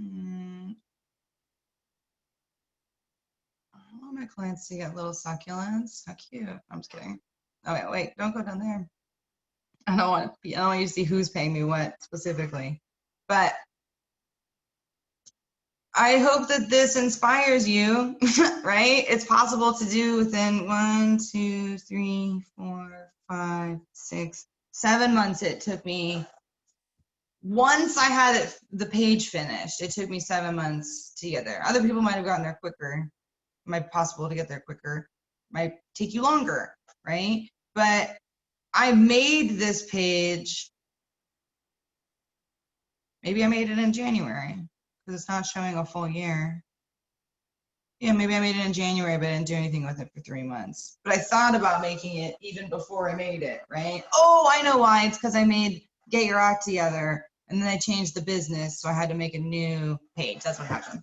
want my clients to get little succulents. How cute. I'm just kidding. Oh, wait, don't go down there. I don't want you to see who's paying me what specifically. But I hope that this inspires you, right? It's possible to do within 1, 2, 3, 4, 5, 6, 7 months. It took me, once I had the page finished, it took me 7 months to get there. Other people might have gotten there quicker. It might be possible to get there quicker. It might take you longer, right? But I made this page, maybe I made it in January because it's not showing a full year. Yeah, maybe I made it in January, but I didn't do anything with it for 3 months. But I thought about making it even before I made it, right? Oh, I know why. It's because I made Get Your Act Together, and then I changed the business, so I had to make a new page. That's what happened.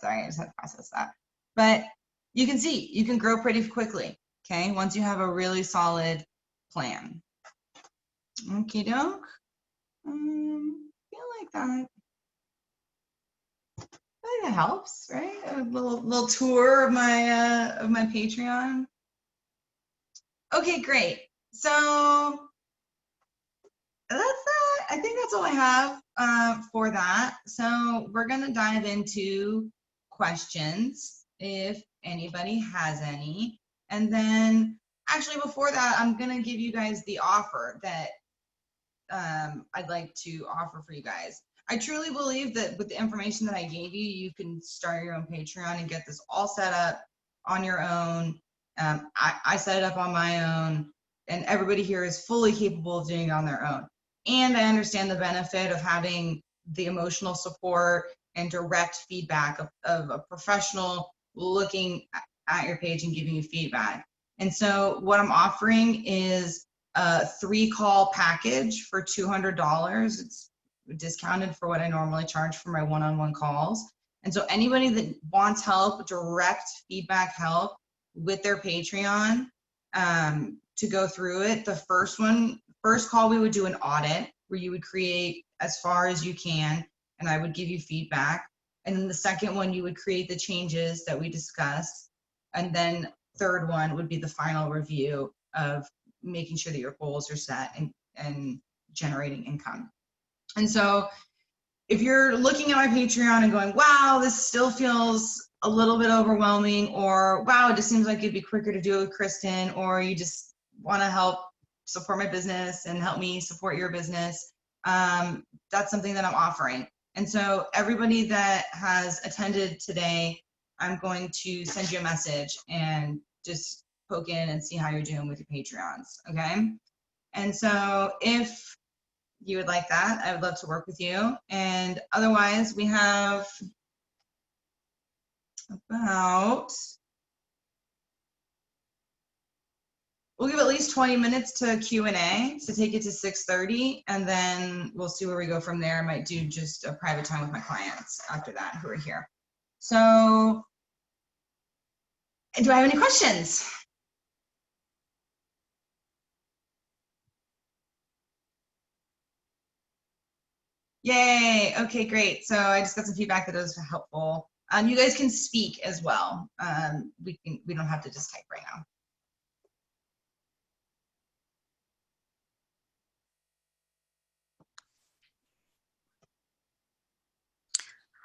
Sorry, I just had to process that. But you can see, you can grow pretty quickly, okay? Once you have a really solid plan. Okie doke. Feel like that. I think that helps, right? A little tour of my Patreon. Okay, great. So that's that. I think that's all I have for that. So we're gonna dive into questions if anybody has any, and then actually before that, I'm gonna give you guys the offer that I'd like to offer for you guys. I truly believe that with the information that I gave you, you can start your own Patreon and get this all set up on your own. I set it up on my own, and everybody here is fully capable of doing it on their own. And I understand the benefit of having the emotional support and direct feedback of a professional looking at your page and giving you feedback. And so what I'm offering is a 3-call package for $200. It's discounted for what I normally charge for my one-on-one calls. And so anybody that wants help, direct feedback help with their Patreon to go through it, the first call we would do an audit where you would create as far as you can and I would give you feedback. And then the second one, you would create the changes that we discussed. And then third one would be the final review of making sure that your goals are set and generating income. And so if you're looking at my Patreon and going, wow, this still feels a little bit overwhelming, or wow, it just seems like it'd be quicker to do it with Kristen, or you just want to help support my business and help me support your business, that's something that I'm offering. And so everybody that has attended today, I'm going to send you a message and just poke in and see how you're doing with your Patreons, okay? And so if you would like that, I would love to work with you. And otherwise, we have about, we'll give at least 20 minutes to Q&A to take it to 6:30, and then we'll see where we go from there. I might do just a private time with my clients after that who are here. So do I have any questions? Yay, okay, great. So I just got some feedback that was helpful. You guys can speak as well. We don't have to just type right now.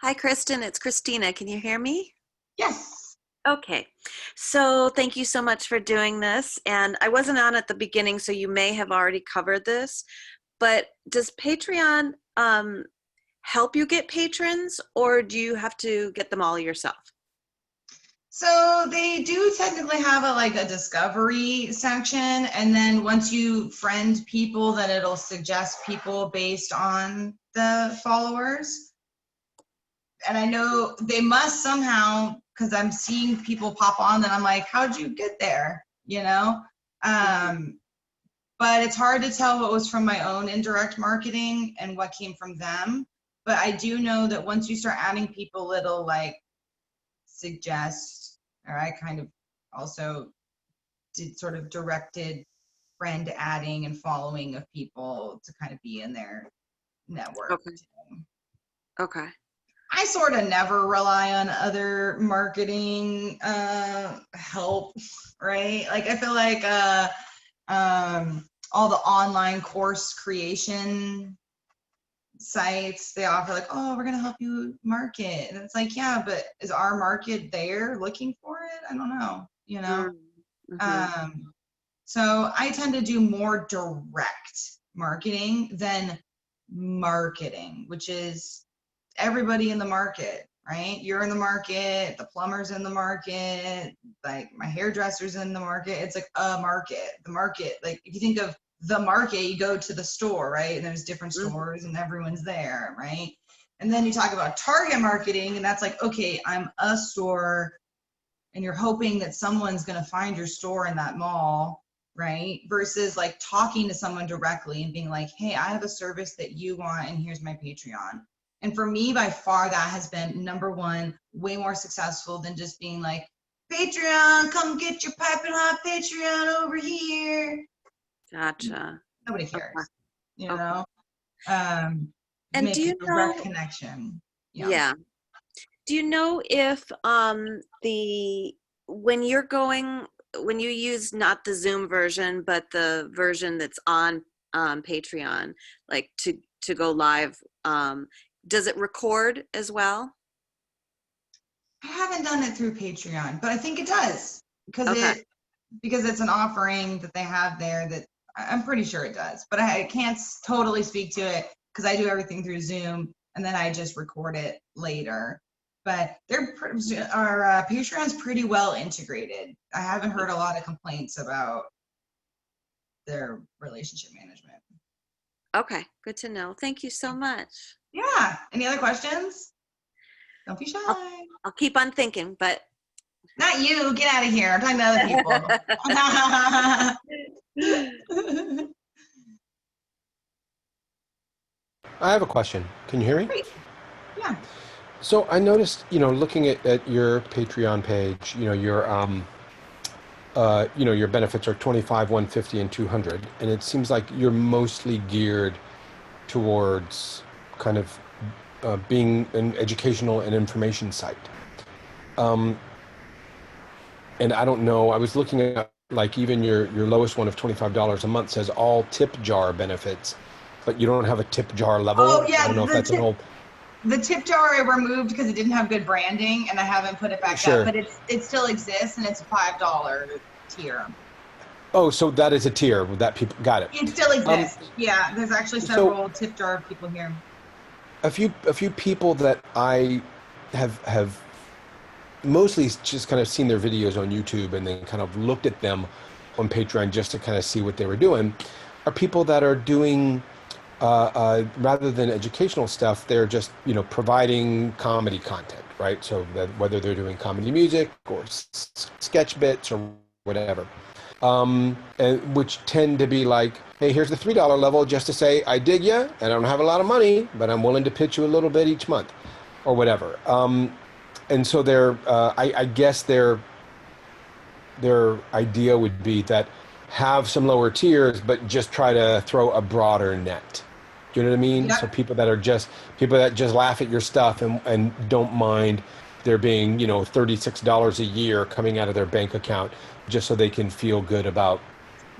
Hi, Kristen. It's Christina. Can you hear me? Yes. Okay. So thank you so much for doing this. And I wasn't on at the beginning, so you may have already covered this. But does Patreon help you get patrons, or do you have to get them all yourself? So they do technically have a discovery section, and then once you friend people, then it'll suggest people based on the followers. And I know they must somehow, because I'm seeing people pop on that I'm like, how'd you get there? You know? But it's hard to tell what was from my own indirect marketing and what came from them. But I do know that once you start adding people, it'll suggest, or I kind of also did sort of directed friend adding and following of people to kind of be in their network. Okay. Okay. I sort of never rely on other marketing help, right? Like I feel like all the online course creation sites, they offer like, oh, we're gonna help you market, and it's like, yeah, but is our market there looking for it? I don't know, you know. So I tend to do more direct marketing than marketing, which is everybody in the market, right? You're in the market, the plumber's in the market, like my hairdresser's in the market. It's like a market, the market. Like if you think of the market, you go to the store, right? And there's different stores and everyone's there, right? And then you talk about target marketing, and that's like, okay, I'm a store, and you're hoping that someone's going to find your store in that mall, right? Versus like talking to someone directly and being like, hey, I have a service that you want, and here's my Patreon. And for me, by far, that has been number one, way more successful than just being like, Patreon, come get your piping hot Patreon over here. Gotcha. Nobody cares, Okay. you know? And Make do a you direct know? connection. Yeah. Do you know if when you're going, when you use not the Zoom version but the version that's on Patreon, like to go live, does it record as well? I haven't done it through Patreon, but I think it does because Okay. because it's an offering that they have there that I'm pretty sure it does, but I can't totally speak to it because I do everything through Zoom and then I just record it later. But our Patreon's pretty well integrated. I haven't heard a lot of complaints about their relationship management. Okay, good to know. Thank you so much. Yeah. Any other questions? Don't be shy. I'll keep on thinking, but Not you. Get out of here. I'm talking to other people. I have a question. Can you hear me? Great. Yeah. So I noticed, looking at your Patreon page, your benefits are 25, 150, and 200, and it seems like you're mostly geared towards kind of being an educational and information site. And I don't know, I was looking at like even your lowest one of $25 a month says all tip jar benefits. but you don't have a tip jar level. Oh yeah, I don't know if that's an old. the tip jar I removed because it didn't have good branding, and I haven't put it back up. Sure. But it still exists, and it's a $5 tier. Oh, so that is a tier that people got it. It still exists. Yeah, there's actually So several tip jar people here. a few people that I have mostly just kind of seen their videos on YouTube and then kind of looked at them on Patreon just to kind of see what they were doing, are people that are doing rather than educational stuff, they're just providing comedy content, right? So that whether they're doing comedy music or sketch bits or whatever, and which tend to be like, hey, here's the $3 level just to say I dig you and I don't have a lot of money, but I'm willing to pitch you a little bit each month, or whatever. And so I guess their idea would be that have some lower tiers, but just try to throw a broader net. Do you know what I mean? Yep. So people that just laugh at your stuff and don't mind there being, $36 a year coming out of their bank account just so they can feel good about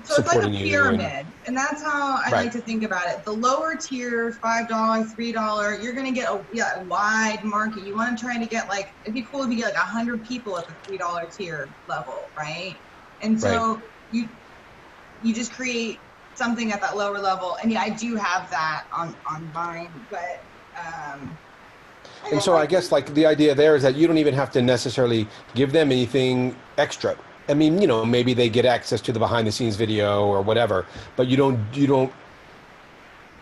So it's like a supporting you. pyramid, and that's how I Right. like to think about it. The lower tier, $5, $3, you're gonna get a wide market. You want to try to get it'd be cool if you get 100 people at the $3 tier level, right? And so you just create something at that lower level. And yeah, I do have that on mine, but And so I guess the idea there is that you don't even have to necessarily give them anything extra. I mean, maybe they get access to the behind the scenes video or whatever, but you don't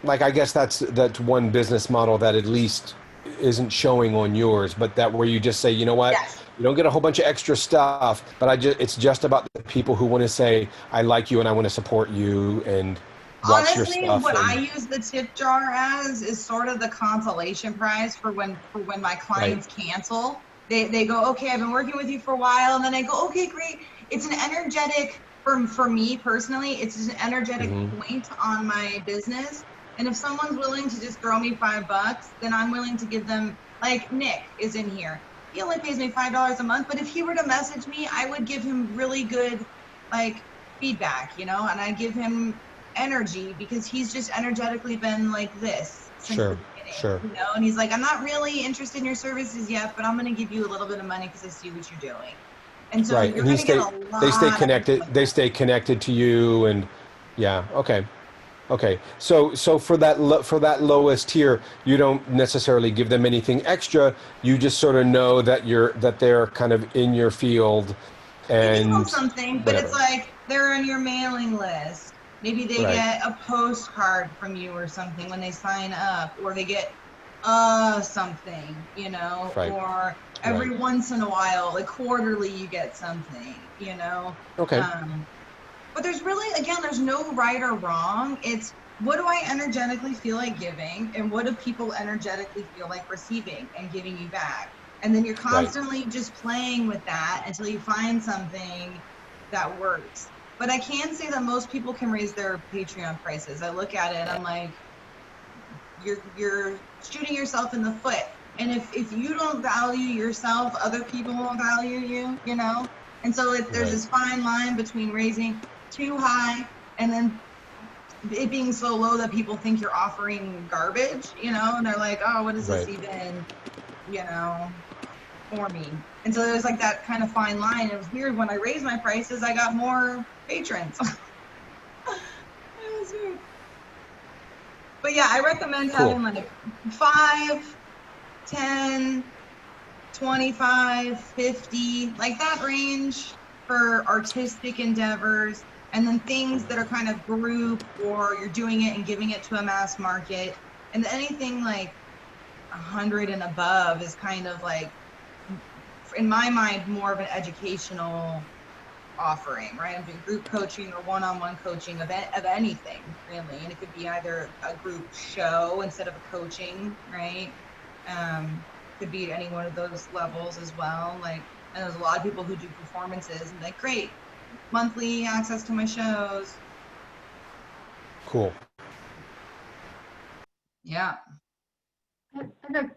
I guess that's one business model that at least isn't showing on yours, but that where you just say, you know what, yes. you don't get a whole bunch of extra stuff, but it's just about the people who want to say, I like you and I want to support you and watch your Honestly, stuff. what I use the tip jar as is sort of the consolation prize for when my clients cancel. They go, okay, I've been working with you for a while, and then I go, okay, great. It's an energetic for me personally. It's just an energetic point on my business. And if someone's willing to just throw me $5, then I'm willing to give them. Like Nick is in here. He only pays me $5 a month, but if he were to message me, I would give him really good feedback, and I give him energy because he's just energetically been like this since the beginning, and he's like, I'm not really interested in your services yet, but I'm going to give you a little bit of money because I see what you're doing. And so you're going to get a lot. They stay connected. They stay connected to you, and yeah, okay. So for that lowest tier, you don't necessarily give them anything extra. You just sort of know that they're kind of in your field, and you give them something, whatever. But it's like they're on your mailing list. Maybe they get a postcard from you or something when they sign up, or they get something, or every once in a while, quarterly, you get something, Okay. But there's really, again, there's no right or wrong. It's what do I energetically feel like giving, and what do people energetically feel like receiving and giving you back? And then you're constantly just playing with that until you find something that works. But I can say that most people can raise their Patreon prices. I look at it and I'm like, you're shooting yourself in the foot. And if you don't value yourself, other people won't value you, And so there's this fine line between raising too high and then it being so low that people think you're offering garbage, and they're like, oh, what is this even, for me? And so there's that kind of fine line. It was weird when I raised my prices, I got more patrons. It was weird. But yeah, I recommend having 5, 10, 25, 50, that range for artistic endeavors, and then things that are kind of group, or you're doing it and giving it to a mass market. And anything 100 and above is kind of in my mind, more of an educational offering, right? I'm doing group coaching or one-on-one coaching of anything, really. And it could be either a group show instead of a coaching, right? Could be any one of those levels as well. And there's a lot of people who do performances and great, monthly access to my shows. Cool. Yeah. I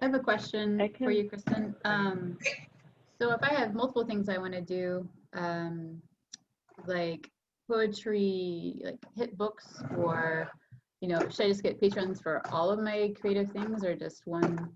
have a question for you, Kristen. So if I have multiple things I want to do, like poetry, hit books, or you know, should I just get patrons for all of my creative things or just one?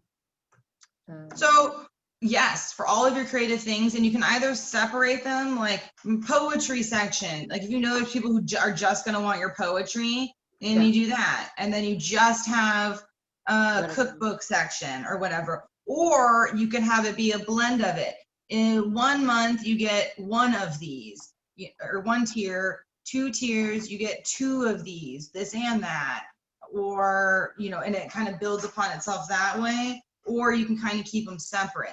So yes, for all of your creative things, and you can either separate them, like poetry section. Like if you know there's people who are just gonna want your poetry, and you do that, and then you just have a cookbook section or whatever. Or you can have it be a blend of it. In 1 month, you get one of these, or one tier. 2 tiers, you get 2 of these, this and that, or you know, and it kind of builds upon itself that way. Or you can kind of keep them separate.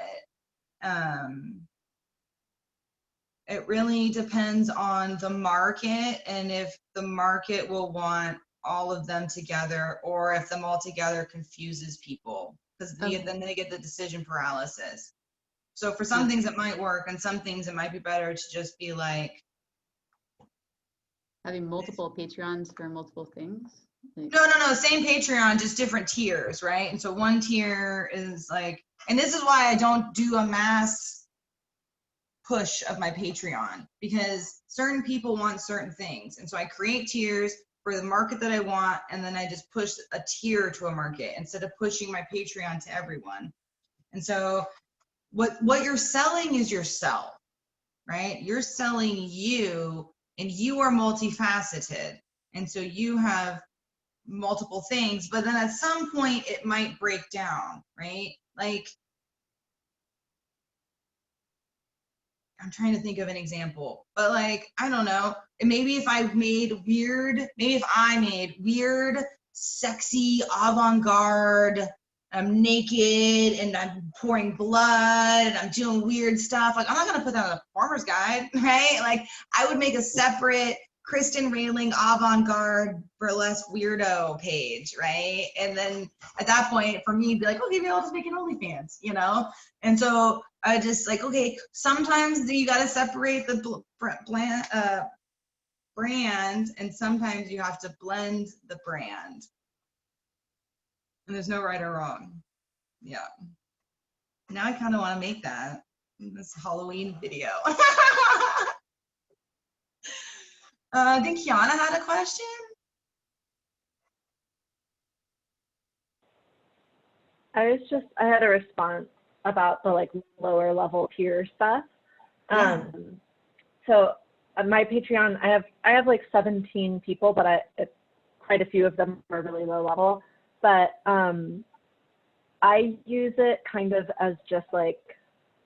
It really depends on the market and if the market will want all of them together, or if them all together confuses people, because then they get the decision paralysis. So for some things it might work, and some things it might be better to just be like having multiple Patreons for multiple things. No, same Patreon, just different tiers, right? And so one tier is like, and this is why I don't do a mass push of my Patreon, because certain people want certain things. And so I create tiers for the market that I want, and then I just push a tier to a market instead of pushing my Patreon to everyone. And so what you're selling is yourself, right? You're selling you, and you are multifaceted. And so you have multiple things, but then at some point it might break down, right? Like, I'm trying to think of an example, but like, I don't know, maybe if I made weird, sexy, avant-garde, I'm naked and I'm pouring blood and I'm doing weird stuff, like I'm not gonna put that on a performer's guide, right? Like I would make a separate Kristen Railing avant-garde burlesque weirdo page, right? And then at that point, for me, it'd be like, okay, maybe I'll just make an OnlyFans, you know? And so I just like, okay, sometimes you got to separate the brand, and sometimes you have to blend the brand. And there's no right or wrong. Yeah. Now I kind of want to make that in this Halloween video. I think Kiana had a question. I had a response about the like lower level tier stuff. Yeah. So my Patreon, I have like 17 people, but quite a few of them are really low level. But I use it kind of as just like,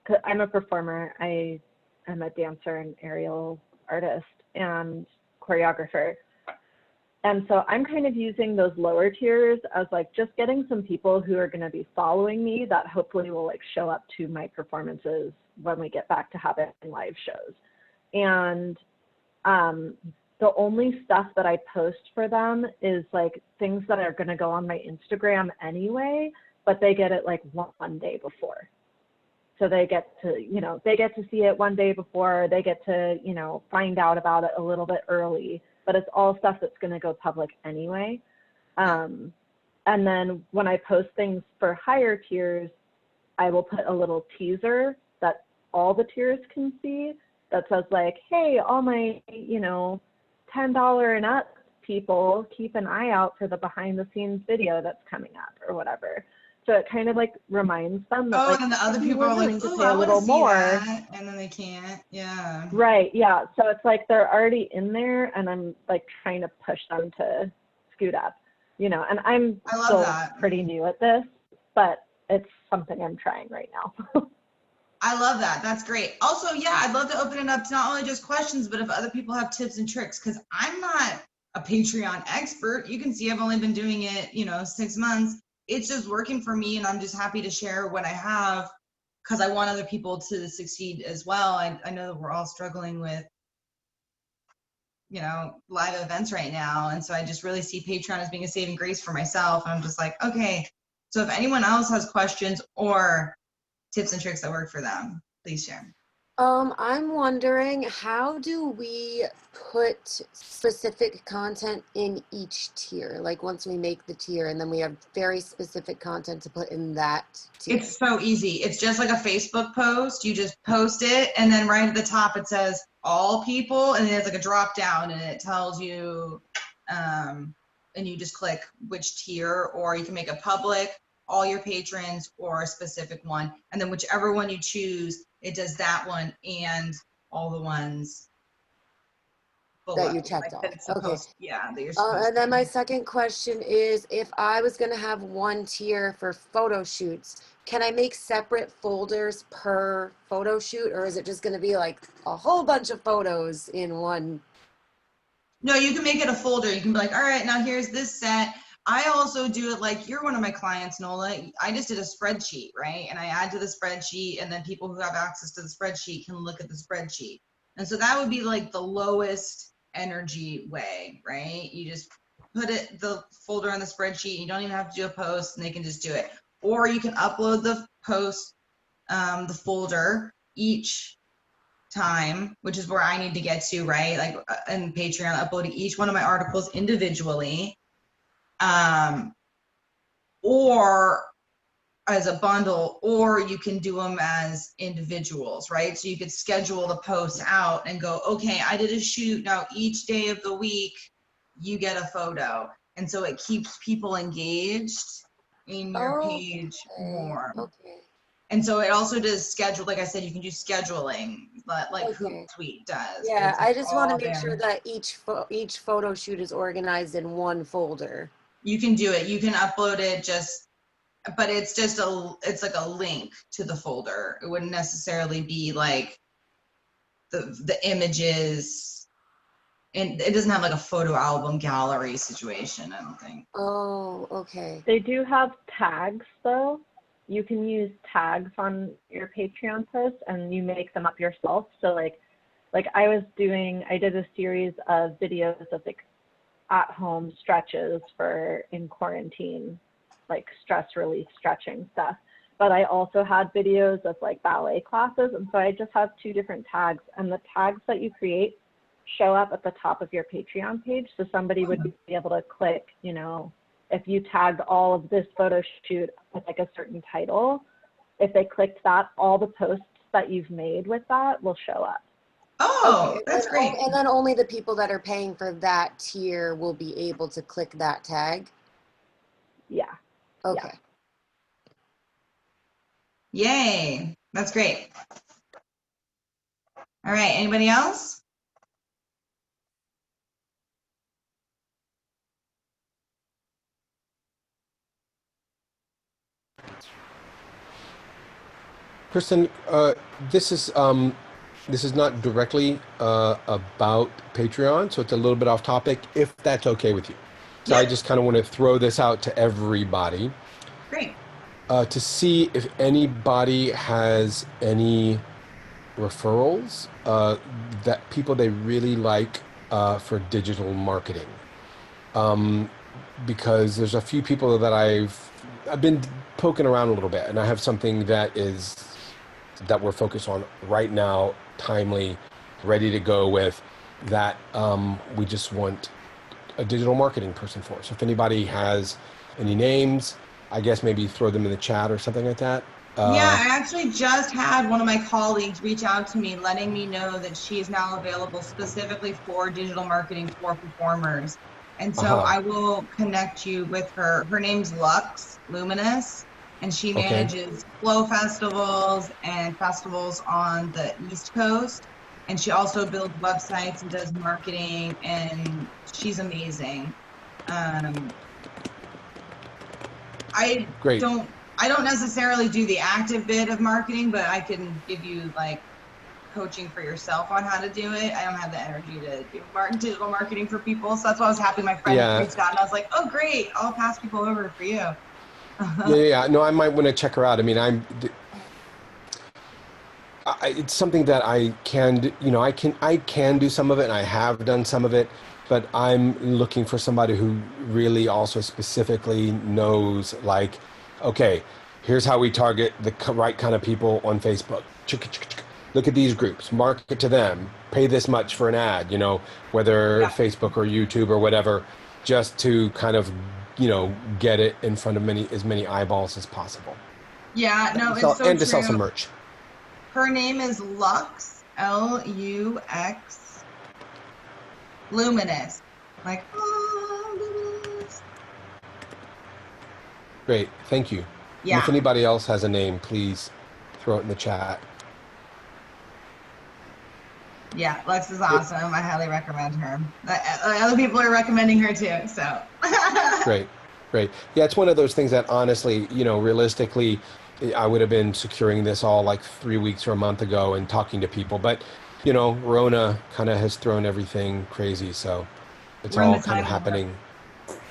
'cause I'm a performer. I'm a dancer and aerial artist and choreographer. And so I'm kind of using those lower tiers as like just getting some people who are going to be following me that hopefully will like show up to my performances when we get back to having live shows. And the only stuff that I post for them is like things that are going to go on my Instagram anyway, but they get it like one day before. So they get to, you know, they get to see it one day before, they get to, you know, find out about it a little bit early, but it's all stuff that's going to go public anyway. And then when I post things for higher tiers, I will put a little teaser that all the tiers can see that says like, hey, all my, you know, $10 and up people, keep an eye out for the behind the scenes video that's coming up or whatever. So it kind of like reminds them that like, and the other people are like, ooh, I want to see that, and then they can't. Yeah. Right. Yeah. So it's like they're already in there, and I'm like trying to push them to scoot up, you know. And I'm still pretty new at this, but it's something I'm trying right now. I love that. That's great. Also, yeah, I'd love to open it up to not only just questions, but if other people have tips and tricks, because I'm not a Patreon expert. You can see I've only been doing it, you know, 6 months. It's just working for me, and I'm just happy to share what I have because I want other people to succeed as well. I know that we're all struggling with, you know, live events right now. And so I just really see Patreon as being a saving grace for myself. And I'm just like, okay, so if anyone else has questions or tips and tricks that work for them, please share. I'm wondering, how do we put specific content in each tier? Like once we make the tier and then we have very specific content to put in that tier. It's so easy. It's just like a Facebook post. You just post it, and then right at the top it says all people, and then it's like a drop down, and it tells you and you just click which tier, or you can make it public, all your patrons, or a specific one. And then whichever one you choose, it does that one and all the ones below. That you checked off. That it's Okay. supposed, yeah, that you're supposed And then to. my second question is, if I was going to have one tier for photo shoots, can I make separate folders per photo shoot, or is it just going to be like a whole bunch of photos in one? No, you can make it a folder. You can be like, all right, now here's this set. I also do it like you're one of my clients, Nola. I just did a spreadsheet, right? And I add to the spreadsheet, and then people who have access to the spreadsheet can look at the spreadsheet. And so that would be like the lowest energy way, right? You just put the folder on the spreadsheet. You don't even have to do a post, and they can just do it. Or you can upload the post, the folder each time, which is where I need to get to, right? Like in Patreon, uploading each one of my articles individually, or as a bundle, or you can do them as individuals, right? So you could schedule the post out and go, okay, I did a shoot. Now each day of the week, you get a photo. And so it keeps people engaged in your page more. Okay. And so it also does schedule, like I said, you can do scheduling, like Hootsuite does. Yeah, I just want to make there. sure that each photo shoot is organized in one folder. You can do it. You can upload it but it's just it's like a link to the folder. It wouldn't necessarily be like the images, and it doesn't have like a photo album gallery situation, I don't think. Oh, okay. They do have tags though. You can use tags on your Patreon posts and you make them up yourself. So like I did a series of videos of like at home stretches for in quarantine, like stress relief stretching stuff. But I also had videos of like ballet classes. And so I just have 2 different tags, and the tags that you create show up at the top of your Patreon page. So somebody would be able to click, you know, if you tagged all of this photo shoot with like a certain title, if they clicked that, all the posts that you've made with that will show up. Oh, Okay. that's great. And then only the people that are paying for that tier will be able to click that tag? Yeah. Okay. Yeah. Yay. That's great. All right. Anybody else? Kristen, this is not directly about Patreon, so it's a little bit off topic, if that's okay with you. So Yeah. I just kind of want to throw this out to everybody. Great. To see if anybody has any referrals that people they really like for digital marketing. Because there's a few people that I've been poking around a little bit, and I have something that we're focused on right now, timely, ready to go with, that we just want a digital marketing person for. So if anybody has any names, I guess maybe throw them in the chat or something like that. Yeah, I actually just had one of my colleagues reach out to me, letting me know that she is now available specifically for digital marketing for performers. And so I will connect you with her. Her name's Lux Luminous, and she manages flow festivals and festivals on the East Coast. And she also builds websites and does marketing, and she's amazing. I don't necessarily do the active bit of marketing, but I can give you like coaching for yourself on how to do it. I don't have the energy to do digital marketing for people. So that's why I was happy my friend reached out, and I was like, oh, great. I'll pass people over for you. Yeah. No, I might want to check her out. I mean, it's something that I can, I can do some of it, and I have done some of it, but I'm looking for somebody who really also specifically knows, like, okay, here's how we target the right kind of people on Facebook. Look at these groups, market to them, pay this much for an ad, whether Facebook or YouTube or whatever, just to kind of, get it in front of as many eyeballs as possible. Yeah, no, it's so and to true. sell some merch. Her name is Lux, Lux, Luminous. Like, oh, Luminous. Great. Thank you. Yeah. And if anybody else has a name, please throw it in the chat. Yeah, Lex is awesome. I highly recommend her. Other people are recommending her too, so. Great. Great. Yeah, it's one of those things that honestly, you know, realistically, I would have been securing this all like 3 weeks or a month ago and talking to people. But, you know, Rona kind of has thrown everything crazy. So it's We're in all the kind of time of it. happening.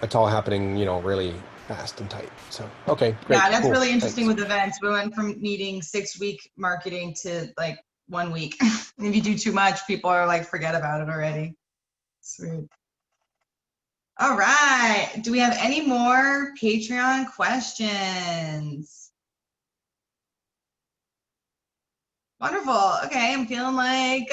It's all happening, you know, really fast and tight. So, okay, great. Yeah, that's cool. really interesting Thanks. with events. We went from needing 6-week marketing to like 1 week. If you do too much, people are like, forget about it already. Sweet. All right. Do we have any more Patreon questions? Wonderful. Okay, I'm feeling like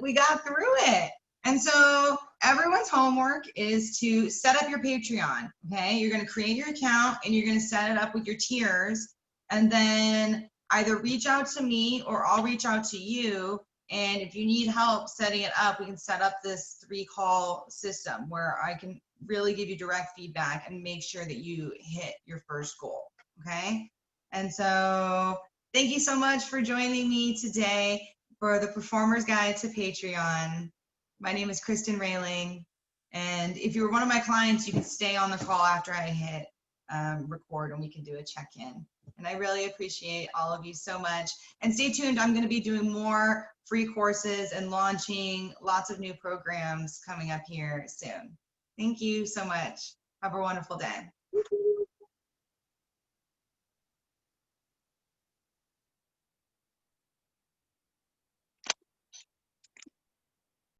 we got through it. And so everyone's homework is to set up your Patreon. Okay, you're going to create your account and you're going to set it up with your tiers, and then either reach out to me or I'll reach out to you. And if you need help setting it up, we can set up this 3-call system where I can really give you direct feedback and make sure that you hit your first goal. Okay, and so thank you so much for joining me today for the Performer's Guide to Patreon. My name is Kristen Railing, and if you were one of my clients, you can stay on the call after I hit record and we can do a check-in. And I really appreciate all of you so much. And stay tuned, I'm going to be doing more free courses and launching lots of new programs coming up here soon. Thank you so much. Have a wonderful day.